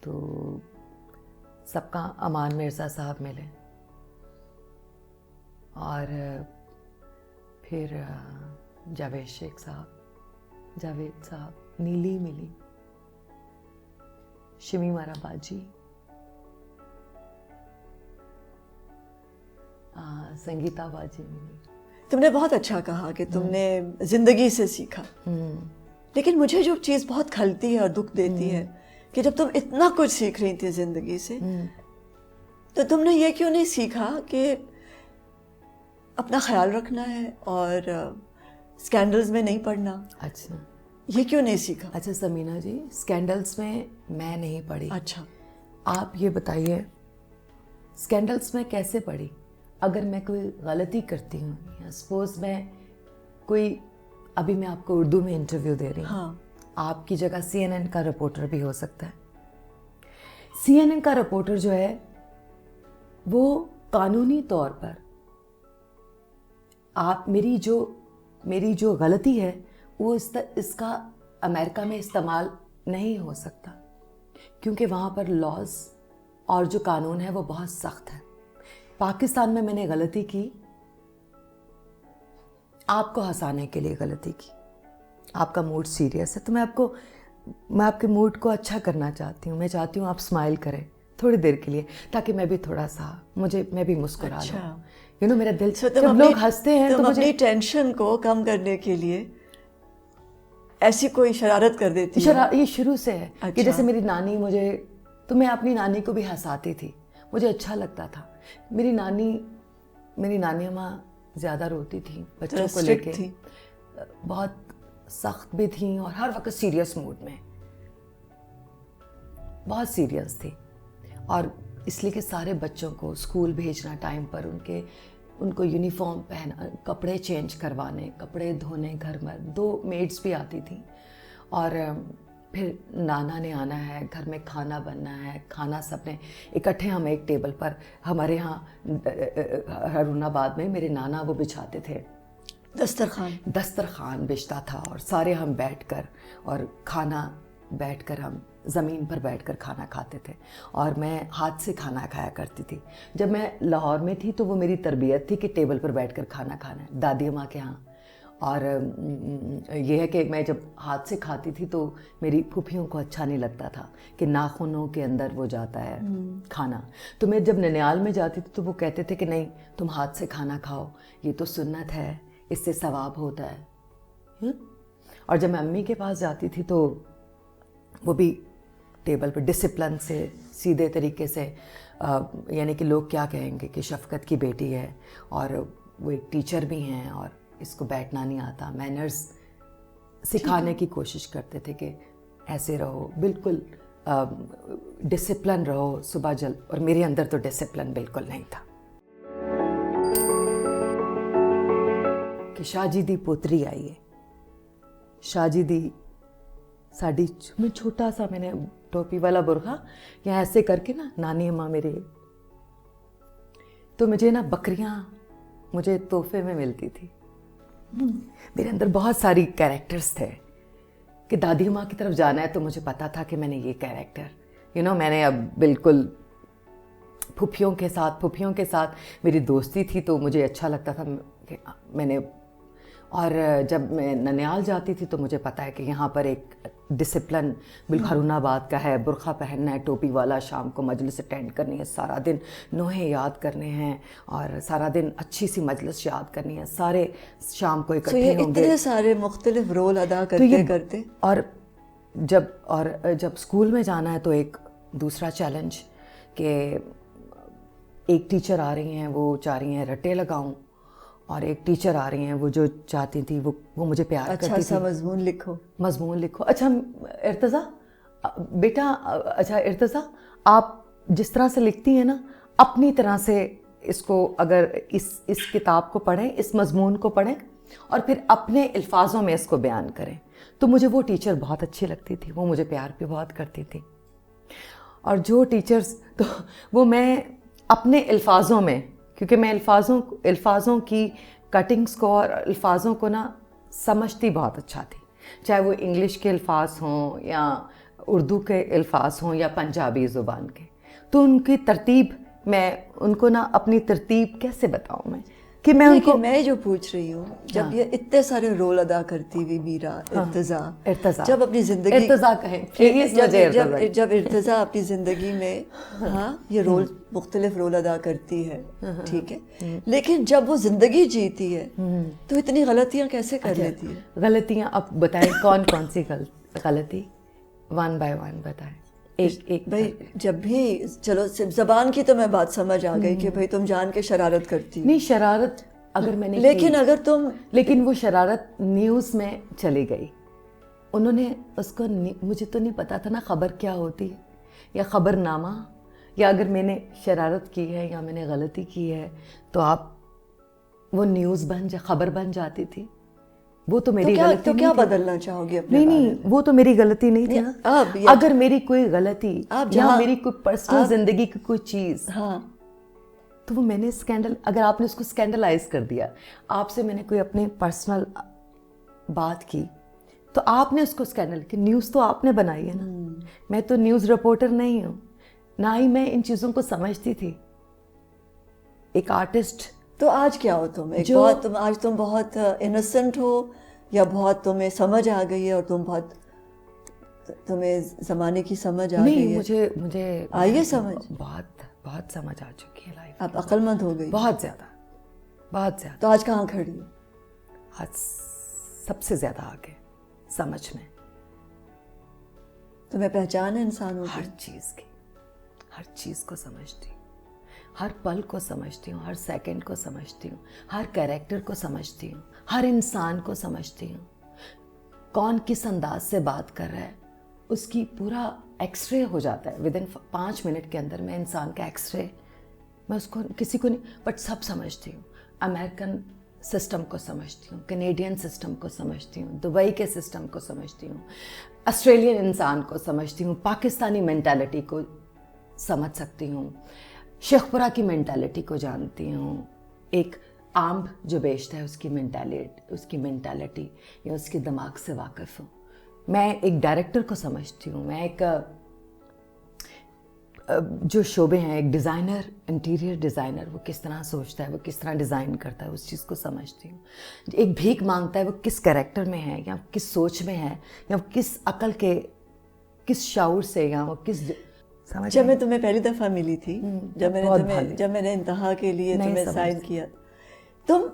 तो सबका अमान मिर्ज़ा साहब मिले, और फिर जावेद शेख साहब, जावेद साहब, नीली मिली, शिमी माराबाजी, संगीता बाजी मिली। तुमने बहुत अच्छा कहा कि तुमने जिंदगी से सीखा, लेकिन मुझे जो चीज़ बहुत खलती है और दुख देती है कि जब तुम इतना कुछ सीख रही थी जिंदगी से, तो तुमने ये क्यों नहीं सीखा कि अपना ख्याल रखना है और स्कैंडल्स में नहीं पड़ना? अच्छा, ये क्यों नहीं सीखा? अच्छा समीना जी, स्कैंडल्स में मैं नहीं पड़ी। अच्छा, आप ये बताइए स्कैंडल्स में कैसे पड़ी? अगर मैं कोई गलती करती हूँ, या सपोज अभी मैं आपको उर्दू में इंटरव्यू दे रही हूँ, हाँ, आपकी जगह CNN का रिपोर्टर भी हो सकता है। CNN का रिपोर्टर जो है वो कानूनी तौर पर मेरी जो गलती है वो इसका अमेरिका में इस्तेमाल नहीं हो सकता, क्योंकि वहाँ पर लॉज और जो कानून है वो बहुत सख्त है। पाकिस्तान में मैंने गलती की, आपको हंसाने के लिए गलती की, आपका मूड सीरियस है, तो मैं आपके मूड को अच्छा करना चाहती हूँ। मैं चाहती हूँ आप स्माइल करें थोड़ी देर के लिए, ताकि मैं भी थोड़ा सा मैं भी मुस्कुरा लूँ। मेरा दिल, जब लोग हंसते हैं तो अपनी टेंशन को कम करने के लिए ऐसी कोई शरारत कर देती है? ये शुरू से है। अच्छा। कि जैसे मेरी नानी तो मैं अपनी नानी को भी हंसाती थी, मुझे अच्छा लगता था। मेरी नानी अम्मा ज़्यादा रोती थी बच्चों को लेके, बहुत सख्त भी थी और हर वक्त सीरियस मूड में, बहुत सीरियस थी। और इसलिए कि सारे बच्चों को स्कूल भेजना टाइम पर, उनको यूनिफॉर्म पहना, कपड़े चेंज करवाने, कपड़े धोने, घर में 2 मेड्स भी आती थी। और फिर नाना ने आना है, घर में खाना बनना है, खाना सबने इकट्ठे, हम एक टेबल पर, हमारे यहाँ हरुणाबाद में मेरे नाना वो बिछाते थे, दस्तरखान बिछता था और सारे हम बैठकर और खाना बैठकर हम ज़मीन पर बैठकर खाना खाते थे। और मैं हाथ से खाना खाया करती थी। जब मैं लाहौर में थी तो वो मेरी तरबियत थी कि टेबल पर बैठकर खाना खाना है, दादी अम्मा के यहाँ। और ये है कि मैं जब हाथ से खाती थी तो मेरी फूफियों को अच्छा नहीं लगता था कि नाखूनों के अंदर वो जाता है खाना। तो मैं जब ननियाल में जाती थी तो वो कहते थे कि नहीं, तुम हाथ से खाना खाओ, ये तो सुन्नत है, इससे सवाब होता है। और जब मैं अम्मी के पास जाती थी तो वो भी टेबल पर डिसिप्लिन से, सीधे तरीके से, यानी कि लोग क्या कहेंगे कि शफ़क़त की बेटी है, और वो एक टीचर भी हैं और इसको बैठना नहीं आता, मैनर्स सिखाने की कोशिश करते थे कि ऐसे रहो, बिल्कुल डिसिप्लिन रहो सुबह जल्द। और मेरे अंदर तो डिसिप्लिन बिल्कुल नहीं था। कि शाहजी दी पोतरी आई है, शाहजी दी साड़ी में छोटा सा मैंने टोपी वाला बुरखा या ऐसे करके ना, नानी अम्मा मेरे, तो मुझे ना बकरियां मुझे तोहफे में मिलती थी। मेरे अंदर बहुत सारी कैरेक्टर्स थे कि दादी अम्मा की तरफ जाना है तो मुझे पता था कि मैंने ये कैरेक्टर, मैंने अब बिल्कुल फूफियों के साथ मेरी दोस्ती थी तो मुझे अच्छा लगता था कि मैंने। और जब मैं ननियाल जाती थी तो मुझे पता है कि यहाँ पर एक डिसिप्लिन बिल्कुल हरुणाबाद का है, बुरखा पहनना है, टोपी वाला, शाम को मजलिस अटेंड करनी है, सारा दिन नोहे याद करने हैं और सारा दिन अच्छी सी मजलिस याद करनी है, सारे शाम को इकट्ठे होंगे। इतने सारे मुख्तलिफ रोल अदा करते। और जब स्कूल में जाना है तो एक दूसरा चैलेंज कि एक टीचर आ रही हैं, वो चाह रही हैं रट्टे लगाऊं, और एक टीचर आ रही हैं वो जो चाहती थी वो मुझे प्यार करती थी। अच्छा सा मजमून लिखो। अच्छा इर्तज़ा बेटा, अच्छा इर्तज़ा, आप जिस तरह से लिखती हैं ना, अपनी तरह से इसको, अगर इस किताब को पढ़ें, इस मजमून को पढ़ें और फिर अपने अल्फाजों में इसको बयान करें। तो मुझे वो टीचर बहुत अच्छी लगती थी, वो मुझे प्यार भी बहुत करती थी। और जो टीचर्स, तो वो मैं अपने अल्फाजों में, क्योंकि मैं अल्फाजों की कटिंग्स को और अल्फाजों को ना समझती बहुत अच्छा थी, चाहे वो इंग्लिश के अल्फाज हों या उर्दू के अल्फाज हों या पंजाबी ज़ुबान के। तो उनकी तरतीब, मैं उनको ना अपनी तरतीब कैसे बताऊं मैं कि मैं उनको, मैं जो पूछ रही हूँ, जब ये इतने सारे रोल अदा करती हुई मीरा, इर्तज़ा जब अपनी ज़िंदगी, इर्तज़ा कहें, जब इर्तज़ा अपनी ज़िंदगी में ये रोल मुख्तलिफ रोल अदा करती है, ठीक है, लेकिन जब वो ज़िंदगी जीती है तो इतनी गलतियाँ कैसे कर लेती है? गलतियाँ अब बताएं, कौन कौन सी गलती, 1 by 1 बताएं। एक भाई, जब भी, चलो ज़बान की तो मैं बात समझ आ गई कि भाई तुम जान के शरारत करती हो। नहीं, शरारत अगर मैंने लेकिन वो शरारत न्यूज़ में चली गई, उन्होंने उसको, मुझे तो नहीं पता था ना खबर क्या होती है या खबरनामा, या अगर मैंने शरारत की है या मैंने गलती की है तो आप वो न्यूज़ खबर बन जाती थी। वो तो मेरी गलती तो क्या बदलना चाहोगे अपने? नहीं, वो तो मेरी गलती नहीं थी ना। अगर मेरी कोई गलती या मेरी कोई पर्सनल जिंदगी की कोई चीज़, तो वो मैंने स्कैंडल, अगर आपने उसको स्कैंडलाइज कर दिया, आपसे मैंने कोई अपने पर्सनल बात की तो आपने उसको स्कैंडल की, न्यूज़ तो आपने बनाई है ना। मैं तो न्यूज़ रिपोर्टर नहीं हूँ, ना ही मैं इन चीज़ों को समझती थी। एक आर्टिस्ट। तो आज क्या हो तुम? आज तुम बहुत इनोसेंट हो, या बहुत तुम्हें समझ आ गई है और तुम्हें ज़माने की समझ आ गई है? मुझे आई है समझ, बहुत समझ आ चुकी है लाइफ। आप अक्लमंद हो गई, बहुत ज़्यादा। तो आज कहाँ खड़ी हो? आज सबसे ज़्यादा आगे समझ में। तुम्हें पहचान है इंसानों की? हर चीज़ को समझती हूँ, हर पल को समझती हूँ, हर सेकंड को समझती हूँ, हर कैरेक्टर को समझती हूँ, हर इंसान को समझती हूँ। कौन किस अंदाज से बात कर रहा है, उसकी पूरा एक्सरे हो जाता है विद इन 5 मिनट के अंदर। मैं इंसान का एक्सरे, मैं उसको किसी को नहीं बट सब समझती हूँ। अमेरिकन सिस्टम को समझती हूँ, कैनेडियन सिस्टम को समझती हूँ, दुबई के सिस्टम को समझती हूँ, ऑस्ट्रेलियन इंसान को समझती हूँ, पाकिस्तानी मेंटालिटी को समझ सकती हूँ, शेखपुरा की मेंटालिटी को जानती हूँ, एक आम जो बेचता है उसकी मेंटालिटी या उसके दिमाग से वाकिफ़ हूँ। मैं एक डायरेक्टर को समझती हूँ, मैं एक जो शोबे हैं, एक डिज़ाइनर, इंटीरियर डिज़ाइनर, वो किस तरह सोचता है, वो किस तरह डिज़ाइन करता है, उस चीज़ को समझती हूँ। एक भीख मांगता है, वो किस कैरेक्टर में है या किस सोच में है या किस अकल के किस शाऊर से या वो किस जब मैं तुम्हें पहली दफ़ा मिली थी, जब मैंने इंतहा के लिए तुम्हें साइन किया, तुम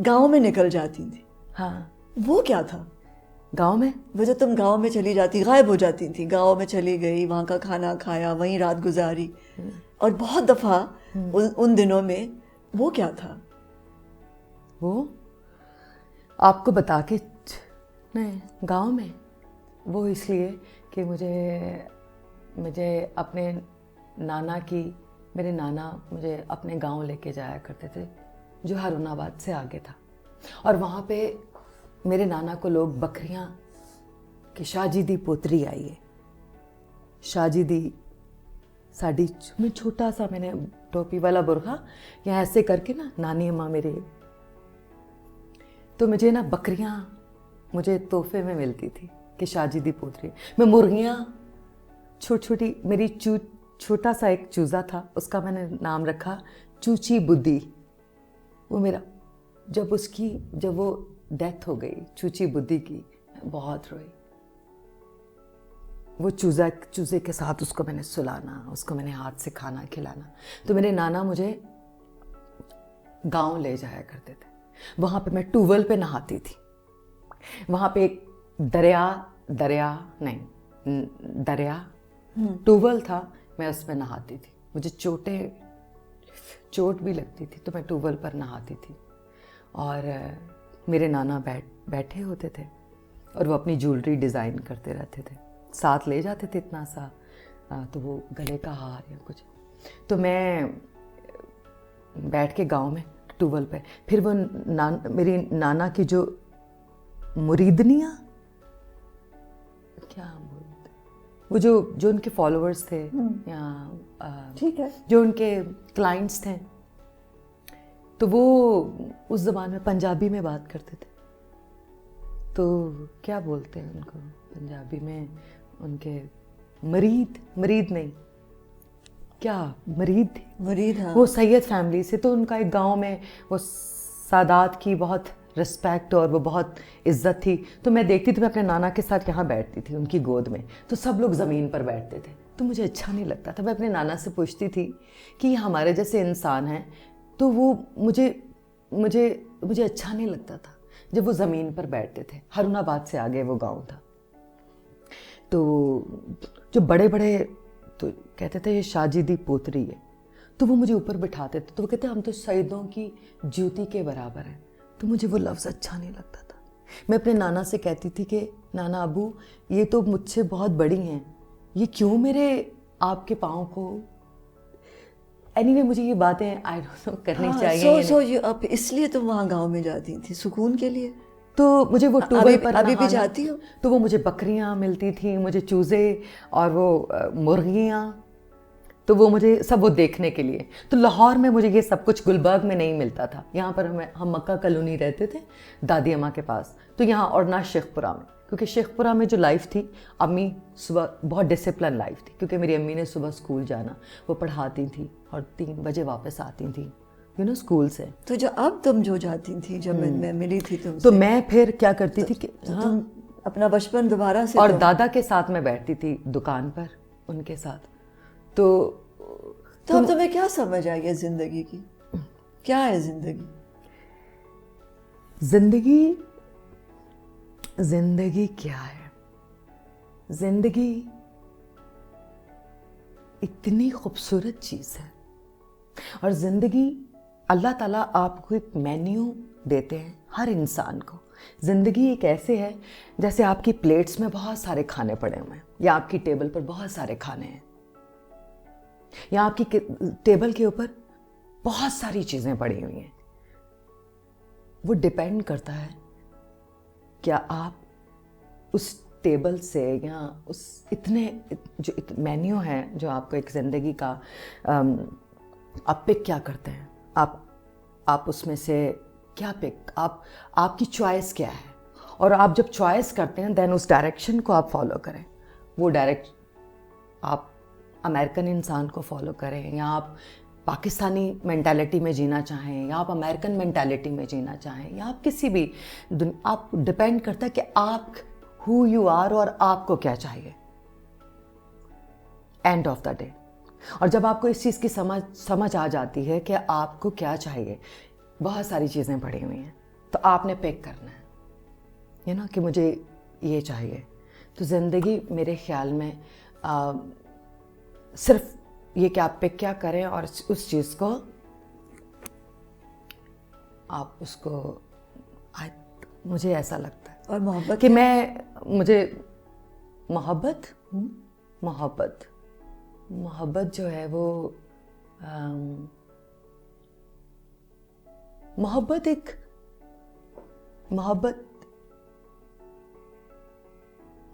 गाँव में निकल जाती थी। हाँ, वो क्या था गाँव में? वो जो तुम गांव में चली जाती, गायब हो जाती थी, गांव में चली गई, वहाँ का खाना खाया, वहीं रात गुजारी, और बहुत दफ़ा उन दिनों में वो क्या था? वो आपको बता के नहीं, गांव में वो इसलिए कि मुझे अपने नाना की, मेरे नाना मुझे अपने गांव लेके जाया करते थे जो हारूनाबाद से आगे था, और वहाँ पे मेरे नाना को लोग बकरियां कि शाहजी दी पोतरी आई है, शाहजी दी साड़ी में छोटा सा मैंने टोपी वाला बुरखा या ऐसे करके ना, नानी अम्मा मेरे, तो मुझे ना बकरियां मुझे तोहफे में मिलती थी कि शाहजी दी पोतरी। मैं मुर्गियां छोटी छोटी, मेरी छोटा सा एक चूज़ा था, उसका मैंने नाम रखा चूची बुद्धि। वो मेरा, जब वो डेथ हो गई चूची बुद्धि की, बहुत रोई। वो चूज़े के साथ उसको मैंने सुलाना, उसको मैंने हाथ से खाना खिलाना। तो मेरे नाना मुझे गांव ले जाया करते थे, वहाँ पे मैं ट्यूबवेल पे नहाती थी। वहाँ पे एक दरिया ट्यूबवेल था, मैं उसमें नहाती थी। मुझे चोट भी लगती थी तो मैं ट्यूबवेल पर नहाती थी, और मेरे नाना बैठे होते थे और वो अपनी ज्वेलरी डिज़ाइन करते रहते थे, साथ ले जाते थे इतना सा, तो वो गले का हार या कुछ। तो मैं बैठ के गांव में ट्यूबवेल पे, फिर वो मेरी नाना की जो मुरीदनियाँ, क्या बोलते, वो जो उनके फॉलोअर्स थे या ठीक है, जो उनके क्लाइंट्स थे, तो वो उस ज़माने में पंजाबी में बात करते थे। तो क्या बोलते हैं उनको पंजाबी में, उनके मरीद नहीं, क्या मरीद, हाँ। वो सैयद फैमिली से, तो उनका एक गांव में वो सादात की बहुत रिस्पेक्ट और वो बहुत इज्जत थी। तो मैं देखती थी, मैं अपने नाना के साथ यहाँ बैठती थी उनकी गोद में, तो सब लोग ज़मीन पर बैठते थे, तो मुझे अच्छा नहीं लगता था। मैं अपने नाना से पूछती थी कि ये हमारे जैसे इंसान हैं, तो वो मुझे अच्छा नहीं लगता था जब वो ज़मीन पर बैठते थे। हारूनाबाद से आगे वो गांव था, तो जो बड़े तो कहते थे ये शाहजी दी पोतरी है, तो वो मुझे ऊपर बिठाते थे, तो वो कहते हम तो शहीदों की ज्योति के बराबर हैं। तो मुझे वो लफ्ज़ अच्छा नहीं लगता था। मैं अपने नाना से कहती थी कि नाना अबू, ये तो मुझसे बहुत बड़ी हैं, ये क्यों मेरे आपके पाँव को, एनीवे मुझे ये बातें आई डोंट नो करनी चाहिए। अब इसलिए तुम वहाँ गांव में जाती थी सुकून के लिए? तो मुझे वो ट्यूबवेल पर अभी भी जाती हो? तो वो मुझे बकरियाँ मिलती थी, मुझे चूज़े और वो मुर्गियाँ, तो वो मुझे सब वो देखने के लिए। तो लाहौर में मुझे ये सब कुछ गुलबर्ग में नहीं मिलता था। यहाँ पर हम मक्का कॉलोनी रहते थे दादी अम्मा के पास, तो यहाँ, और ना शेखपुरा में, क्योंकि शेखपुरा में जो लाइफ थी, अम्मी सुबह बहुत डिसिप्लिन लाइफ थी, क्योंकि मेरी अम्मी ने सुबह स्कूल जाना, वो पढ़ाती थी और 3 बजे वापस आती थी स्कूल से। तो जो अब तुम जो जाती थी, जब मैं मिली थी तुमसे, तो मैं फिर क्या करती थी कि तुम अपना बचपन दोबारा से, और दादा के साथ मैं बैठती थी दुकान पर उनके साथ। तो अब तुम्हें क्या समझ आई है जिंदगी की? क्या है जिंदगी? जिंदगी क्या है? जिंदगी इतनी खूबसूरत चीज़ है, और ज़िंदगी, अल्लाह ताला आपको एक मेन्यू देते हैं हर इंसान को, ज़िंदगी एक ऐसे है जैसे आपकी प्लेट्स में बहुत सारे खाने पड़े हुए हैं, या आपकी टेबल पर बहुत सारे खाने हैं, या आपकी टेबल के ऊपर बहुत सारी चीज़ें पड़ी हुई हैं। वो डिपेंड करता है क्या आप उस टेबल से या उस इतने जो मेन्यू है जो आपको एक ज़िंदगी का आप पिक क्या करते हैं, आप उसमें से क्या पिक, आपकी चॉइस क्या है, और आप जब चॉइस करते हैं देन उस डायरेक्शन को आप फॉलो करें। वो डायरेक्ट आप अमेरिकन इंसान को फॉलो करें, या आप पाकिस्तानी मेंटालिटी में जीना चाहें, या आप अमेरिकन मेंटालिटी में जीना चाहें, या आप किसी भी आप डिपेंड करता है कि आप हु यू आर और आपको क्या चाहिए एंड ऑफ द डे। और जब आपको इस चीज़ की समझ आ जाती है कि आपको क्या चाहिए, बहुत सारी चीज़ें पड़ी हुई हैं, तो आपने पिक करना है, ये ना कि मुझे ये चाहिए। तो ज़िंदगी मेरे ख्याल में सिर्फ ये कि आप पिक क्या करें और उस चीज़ को आप उसको मुझे ऐसा लगता है। और मोहब्बत कि मुझे मोहब्बत जो है वो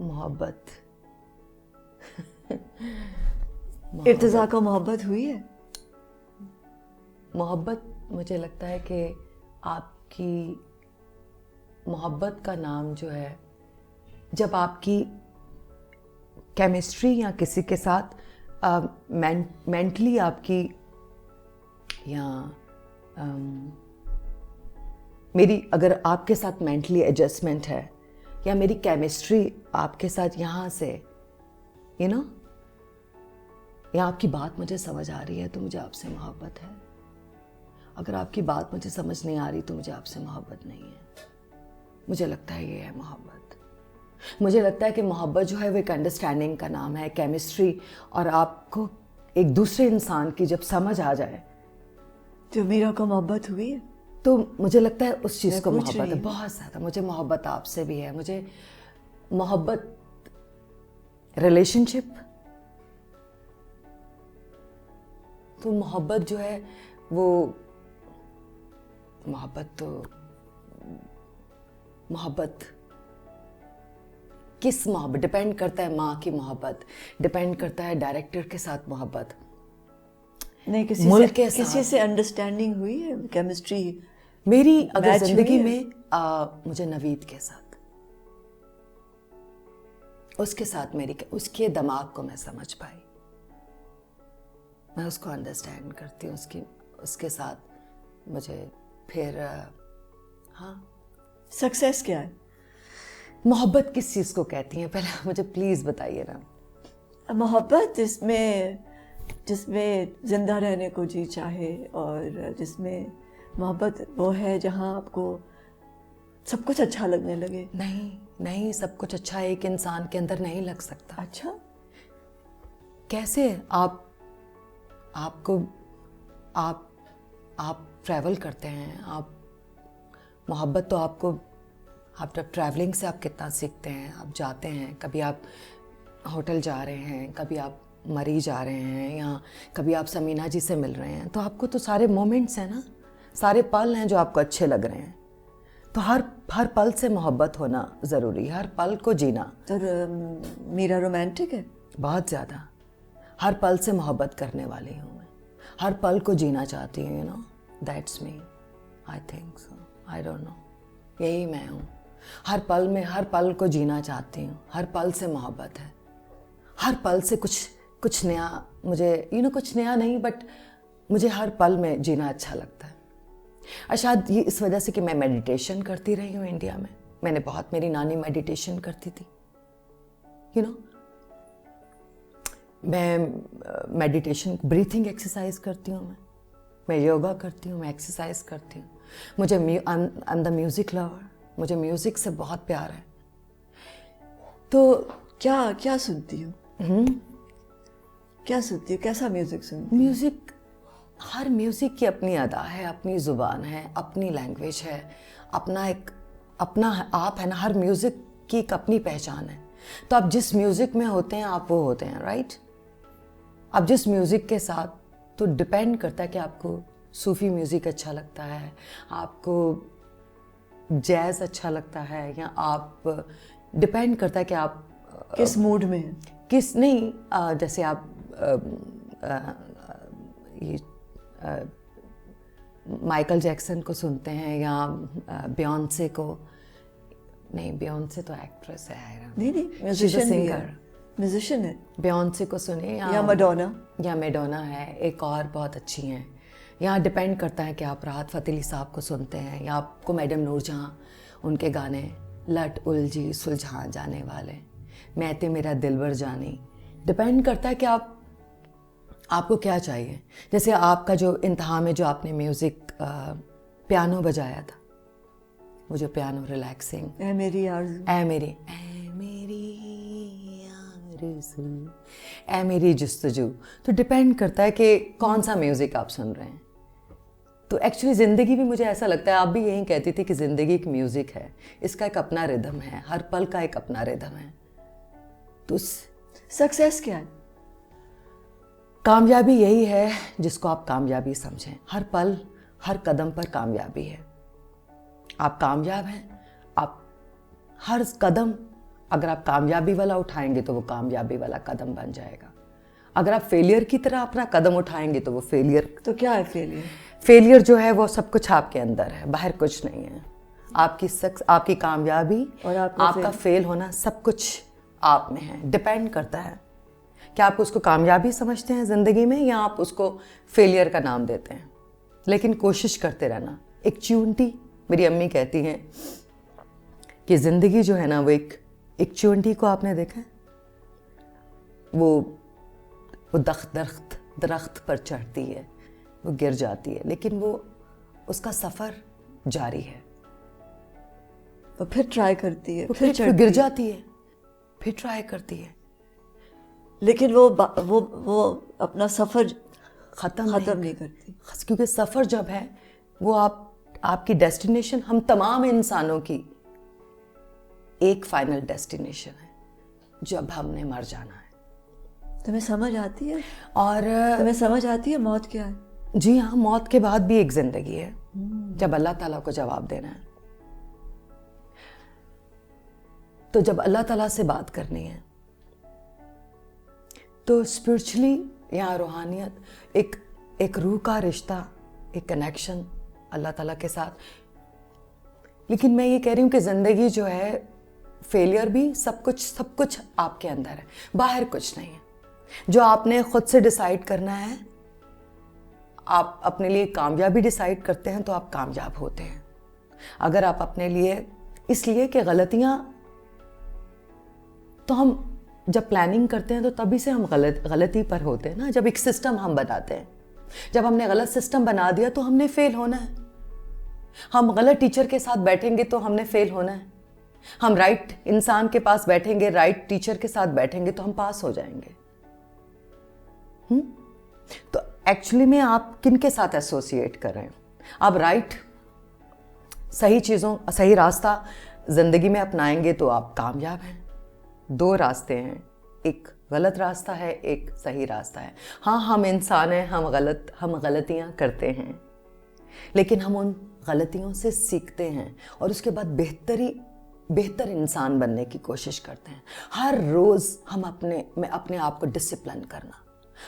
मोहब्बत इर्तिजा को मोहब्बत हुई है? मोहब्बत मुझे लगता है कि आपकी मोहब्बत का नाम जो है, जब आपकी केमिस्ट्री या किसी के साथ मेंटली आपकी या मेरी अगर आपके साथ मेंटली एडजस्टमेंट है, या मेरी केमिस्ट्री आपके साथ यहाँ से या आपकी बात मुझे समझ आ रही है तो मुझे आपसे मोहब्बत है। अगर आपकी बात मुझे समझ नहीं आ रही तो मुझे आपसे मोहब्बत नहीं है। मुझे लगता है ये है मोहब्बत। मुझे लगता है कि मोहब्बत जो है वो एक अंडरस्टैंडिंग का नाम है, केमिस्ट्री, और आपको एक दूसरे इंसान की जब समझ आ जाए। जो मीरा को मोहब्बत हुई है तो मुझे लगता है उस चीज़ को मोहब्बत है, बहुत ज़्यादा। मुझे मोहब्बत आपसे भी है, मुझे मोहब्बत रिलेशनशिप, तो मोहब्बत जो है वो मोहब्बत किस मोहब्बत डिपेंड करता है। माँ की मोहब्बत डिपेंड करता है, डायरेक्टर के साथ मोहब्बत नहीं, किसी से अंडरस्टैंडिंग हुई है, केमिस्ट्री मेरी अगर जिंदगी में मुझे नवीद के साथ, उसके साथ उसके दिमाग को मैं समझ पाई, मैं उसको अंडरस्टैंड करती हूँ, उसके साथ मुझे फिर हाँ। सक्सेस क्या है? मोहब्बत किस चीज़ को कहती हैं, पहले मुझे प्लीज़ बताइए ना। मोहब्बत जिसमें जिंदा रहने को जी चाहे, और जिसमें मोहब्बत वो है जहाँ आपको सब कुछ अच्छा लगने लगे। नहीं, सब कुछ अच्छा एक इंसान के अंदर नहीं लग सकता। अच्छा कैसे? आप ट्रैवल करते हैं, आप मोहब्बत तो आप जब ट्रैवलिंग से आप कितना सीखते हैं। आप जाते हैं, कभी आप होटल जा रहे हैं, कभी आप मरी जा रहे हैं, या कभी आप समीना जी से मिल रहे हैं, तो आपको तो सारे मोमेंट्स हैं ना, सारे पल हैं जो आपको अच्छे लग रहे हैं। तो हर पल से मोहब्बत होना ज़रूरी है, हर पल को जीना। तो मीरा रोमांटिक है बहुत ज़्यादा। हर पल से मोहब्बत करने वाली हूँ मैं, हर पल को जीना चाहती हूँ। That's me, I think so, I don't know, यही मैं हूँ। हर पल में हर पल को जीना चाहती हूँ, हर पल से मोहब्बत है, हर पल से कुछ नया मुझे कुछ नया नहीं, बट मुझे हर पल में जीना अच्छा लगता है। और शायद ये इस वजह से कि मैं मेडिटेशन करती रही हूँ इंडिया में। मेरी नानी मेडिटेशन करती थी, मैं मेडिटेशन, ब्रीथिंग एक्सरसाइज करती हूँ, मैं योगा करती हूँ, मैं एक्सरसाइज करती हूँ। मुझे I am the music lover, मुझे म्यूज़िक से बहुत प्यार है। तो क्या सुनती हो? क्या सुनती हो? कैसा म्यूज़िक सुनती हो? म्यूज़िक, हर म्यूज़िक की अपनी अदा है, अपनी ज़ुबान है, अपनी लैंग्वेज है, अपना आप है ना, हर म्यूज़िक की एक अपनी पहचान है। तो आप जिस म्यूज़िक में होते हैं आप वो होते हैं, राइट। आप जिस म्यूज़िक के साथ, तो डिपेंड करता है कि आपको सूफ़ी म्यूज़िक अच्छा लगता है, आपको जैज़ अच्छा लगता है, या आप, डिपेंड करता है कि आप किस मूड में हैं। किस नहीं जैसे आप ये माइकल जैक्सन को सुनते हैं, या बियॉन्से को, नहीं बियॉन्से तो एक्ट्रेस है, नहीं म्यूजिशियन भी है, सिंगर, म्यूजिशियन है। बियॉन्से को सुने, या मैडोना, या मैडोना है, एक और बहुत अच्छी हैं। यहाँ डिपेंड करता है कि आप राहत फ़तेह अली साहब को सुनते हैं, या आपको मैडम नूरजहाँ, उनके गाने लट उलझी सुलझा जाने वाले, मैं ते मेरा दिलबर जानी। डिपेंड करता है कि आपको क्या चाहिए। जैसे आपका जो इंतहा में जो आपने म्यूज़िक पियानो बजाया था, वो जो पियानो रिलैक्सिंग, ऐ मेरी आरज़ू, ऐ मेरी जुस्तजू, तो डिपेंड करता है कि कौन सा म्यूज़िक आप सुन रहे हैं। तो एक्चुअली ज़िंदगी भी मुझे ऐसा लगता है, आप भी यही कहती थी कि ज़िंदगी एक म्यूज़िक है, इसका एक अपना रिदम है, हर पल का एक अपना रिदम है। तो सक्सेस क्या है? कामयाबी यही है जिसको आप कामयाबी समझें। हर पल हर कदम पर कामयाबी है। आप कामयाब हैं, आप हर कदम, अगर आप कामयाबी वाला उठाएंगे तो वो कामयाबी वाला कदम बन जाएगा। अगर आप फेलियर की तरह अपना कदम उठाएंगे तो वो फेलियर। तो क्या है फेलियर? फेलियर जो है वो सब कुछ आपके अंदर है, बाहर कुछ नहीं है। आपकी कामयाबी और आपका फेल होना सब कुछ आप में है। डिपेंड करता है कि आप उसको कामयाबी समझते हैं ज़िंदगी में, या आप उसको फेलियर का नाम देते हैं। लेकिन कोशिश करते रहना। एक च्यूंटी, मेरी अम्मी कहती हैं कि ज़िंदगी जो है ना, वो एक च्यूंटी को आपने देखा है, वो दरख्त पर चढ़ती है, वो गिर जाती है, लेकिन वो उसका सफ़र जारी है। तो फिर ट्राई करती है, फिर गिर जाती है, फिर ट्राई करती है, लेकिन वो अपना सफ़र ख़त्म नहीं करती। क्योंकि सफ़र जब है वो आपकी डेस्टिनेशन, हम तमाम इंसानों की एक फाइनल डेस्टिनेशन है जब हमने मर जाना है। तुम्हें समझ आती है? और तुम्हें समझ आती है मौत क्या है? जी हाँ, मौत के बाद भी एक ज़िंदगी है जब अल्लाह ताला को जवाब देना है। तो जब अल्लाह ताला से बात करनी है तो स्पिरिचुअली या रूहानियत, एक रूह का रिश्ता, एक कनेक्शन अल्लाह ताला के साथ। लेकिन मैं ये कह रही हूँ कि ज़िंदगी जो है, फेलियर भी, सब कुछ आपके अंदर है, बाहर कुछ नहीं है। जो आपने खुद से डिसाइड करना है, आप अपने लिए कामयाबी डिसाइड करते हैं तो आप कामयाब होते हैं। अगर आप अपने लिए, इसलिए कि गलतियाँ, तो हम जब प्लानिंग करते हैं तो तभी से हम गलती पर होते हैं ना। जब एक सिस्टम हम बनाते हैं, जब हमने गलत सिस्टम बना दिया तो हमने फेल होना है। हम गलत टीचर के साथ बैठेंगे तो हमने फेल होना है। हम राइट इंसान के पास बैठेंगे, राइट टीचर के साथ बैठेंगे तो हम पास हो जाएंगे। तो एक्चुअली में आप किन के साथ एसोसिएट कर रहे हैं? आप राइट, सही चीज़ों, सही रास्ता ज़िंदगी में अपनाएंगे तो आप कामयाब हैं। दो रास्ते हैं, एक गलत रास्ता है, एक सही रास्ता है। हाँ, हम इंसान हैं, हम गलतियाँ करते हैं, लेकिन हम उन गलतियों से सीखते हैं और उसके बाद बेहतर इंसान बनने की कोशिश करते हैं। हर रोज़ हम अपने आप को डिसिप्लिन करना,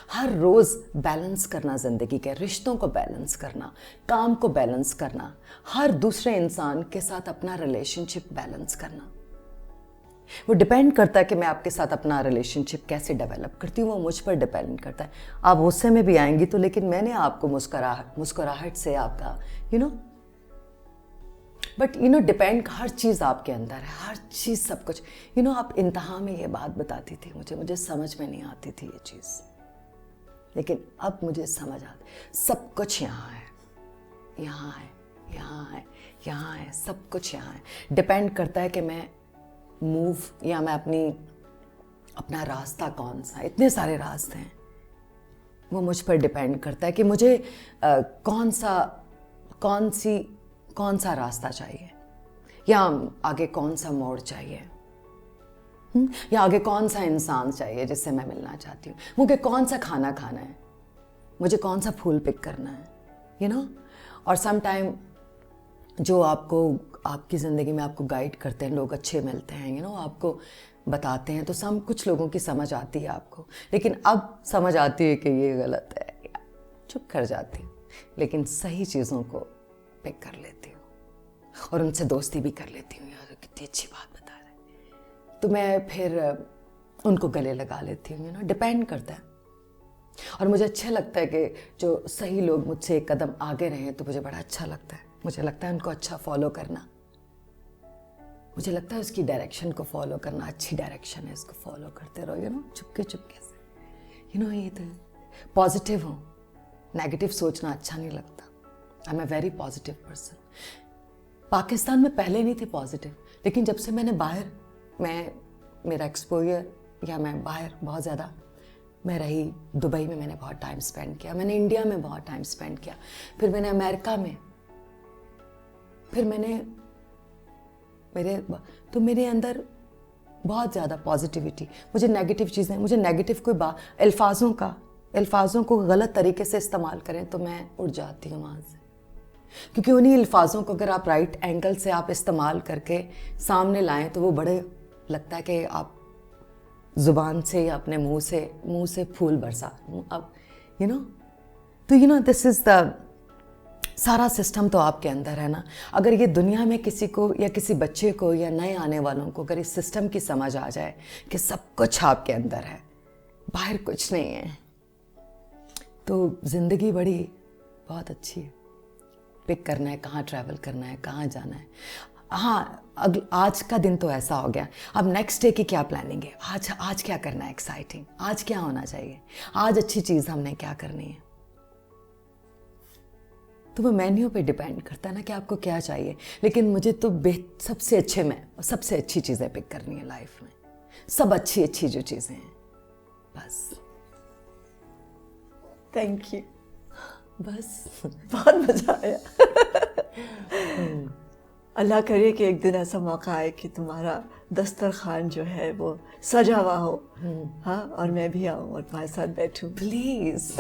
हर रोज़ बैलेंस करना, ज़िंदगी के रिश्तों को बैलेंस करना, काम को बैलेंस करना, हर दूसरे इंसान के साथ अपना रिलेशनशिप बैलेंस करना। वो डिपेंड करता है कि मैं आपके साथ अपना रिलेशनशिप कैसे डेवलप करती हूँ, वो मुझ पर डिपेंड करता है। आप गुस्से में भी आएंगी तो, लेकिन मैंने आपको मुस्कुराहट से आपका बट डिपेंड, हर चीज़ आपके अंदर है, हर चीज़, सब कुछ। आप इंतहा में ये बात बताती थी, मुझे समझ में नहीं आती थी ये चीज़, लेकिन अब मुझे समझ आती। सब कुछ यहाँ है, यहाँ है, यहाँ है, यहाँ है, सब कुछ यहाँ है। डिपेंड करता है कि मैं मूव, या मैं अपना रास्ता कौन सा, इतने सारे रास्ते हैं, वो मुझ पर डिपेंड करता है कि मुझे कौन सा रास्ता चाहिए। या आगे कौन सा मोड़ चाहिए, या आगे कौन सा इंसान चाहिए जिससे मैं मिलना चाहती हूँ, मुझे कौन सा खाना खाना है, मुझे कौन सा फूल पिक करना है, यू नो। और सम टाइम जो आपको आपकी ज़िंदगी में आपको गाइड करते हैं लोग अच्छे मिलते हैं, यू नो, आपको बताते हैं, तो कुछ लोगों की समझ आती है आपको, लेकिन अब समझ आती है कि ये गलत है, चुप कर जाती हूँ, लेकिन सही चीज़ों को पिक कर लेती हूँ और उनसे दोस्ती भी कर लेती हूँ। यार कितनी अच्छी बात बता रहे, तो मैं फिर उनको गले लगा लेती हूँ, यू नो, डिपेंड करता है। और मुझे अच्छा लगता है कि जो सही लोग मुझसे एक कदम आगे रहें, तो मुझे बड़ा अच्छा लगता है। मुझे लगता है उनको अच्छा फॉलो करना, मुझे लगता है उसकी डायरेक्शन को फॉलो करना अच्छी डायरेक्शन है, इसको फॉलो करते रहो, यू नो, चुपके चुपके से, यू नो। ये तो पॉजिटिव हो, नेगेटिव सोचना अच्छा नहीं लगता। I am a very positive person. Pakistan में पहले नहीं थी पॉजिटिव, लेकिन जब से मैंने बाहर मेरा एक्सपोजर या मैं बाहर बहुत ज़्यादा मैं रही, दुबई में मैंने बहुत टाइम स्पेंड किया, मैंने इंडिया में बहुत टाइम स्पेंड किया, फिर मैंने अमेरिका में, फिर मैंने मेरे अंदर बहुत ज़्यादा पॉजिटिविटी। मुझे नेगेटिव चीज़ें, मुझे नेगेटिव कोई अल्फाजों को गलत तरीके से इस्तेमाल करें तो मैं उड़ जाती हूँ वहाँ से, क्योंकि उन्हीं अल्फाजों को अगर आप राइट एंगल से आप इस्तेमाल करके सामने लाएं तो वो बड़े लगता है कि आप ज़ुबान से या अपने मुंह से फूल बरसा अब, यू नो। तो you know this is the सारा सिस्टम तो आपके अंदर है ना। अगर ये दुनिया में किसी को या किसी बच्चे को या नए आने वालों को अगर इस सिस्टम की समझ आ जाए कि सब कुछ आपके अंदर है, बाहर कुछ नहीं है, तो ज़िंदगी बहुत अच्छी है। पिक करना है, कहाँ ट्रैवल करना है, कहाँ जाना है। हाँ, आज का दिन तो ऐसा हो गया, अब नेक्स्ट डे की क्या प्लानिंग है, आज क्या करना है एक्साइटिंग, आज क्या होना चाहिए, आज अच्छी चीज़ हमने क्या करनी है। तो वो मेन्यू पे डिपेंड करता है ना कि आपको क्या चाहिए, लेकिन मुझे तो सबसे अच्छी चीज़ें पिक करनी है लाइफ में, सब अच्छी जो चीज़ें हैं, बस। थैंक यू, बस बहुत मज़ा आया। अल्लाह करे कि एक दिन ऐसा मौका आए कि तुम्हारा दस्तरखान जो है वो सजा हुआ हो, हाँ, और मैं भी आऊँ और तुम्हारे साथ बैठूं, प्लीज़।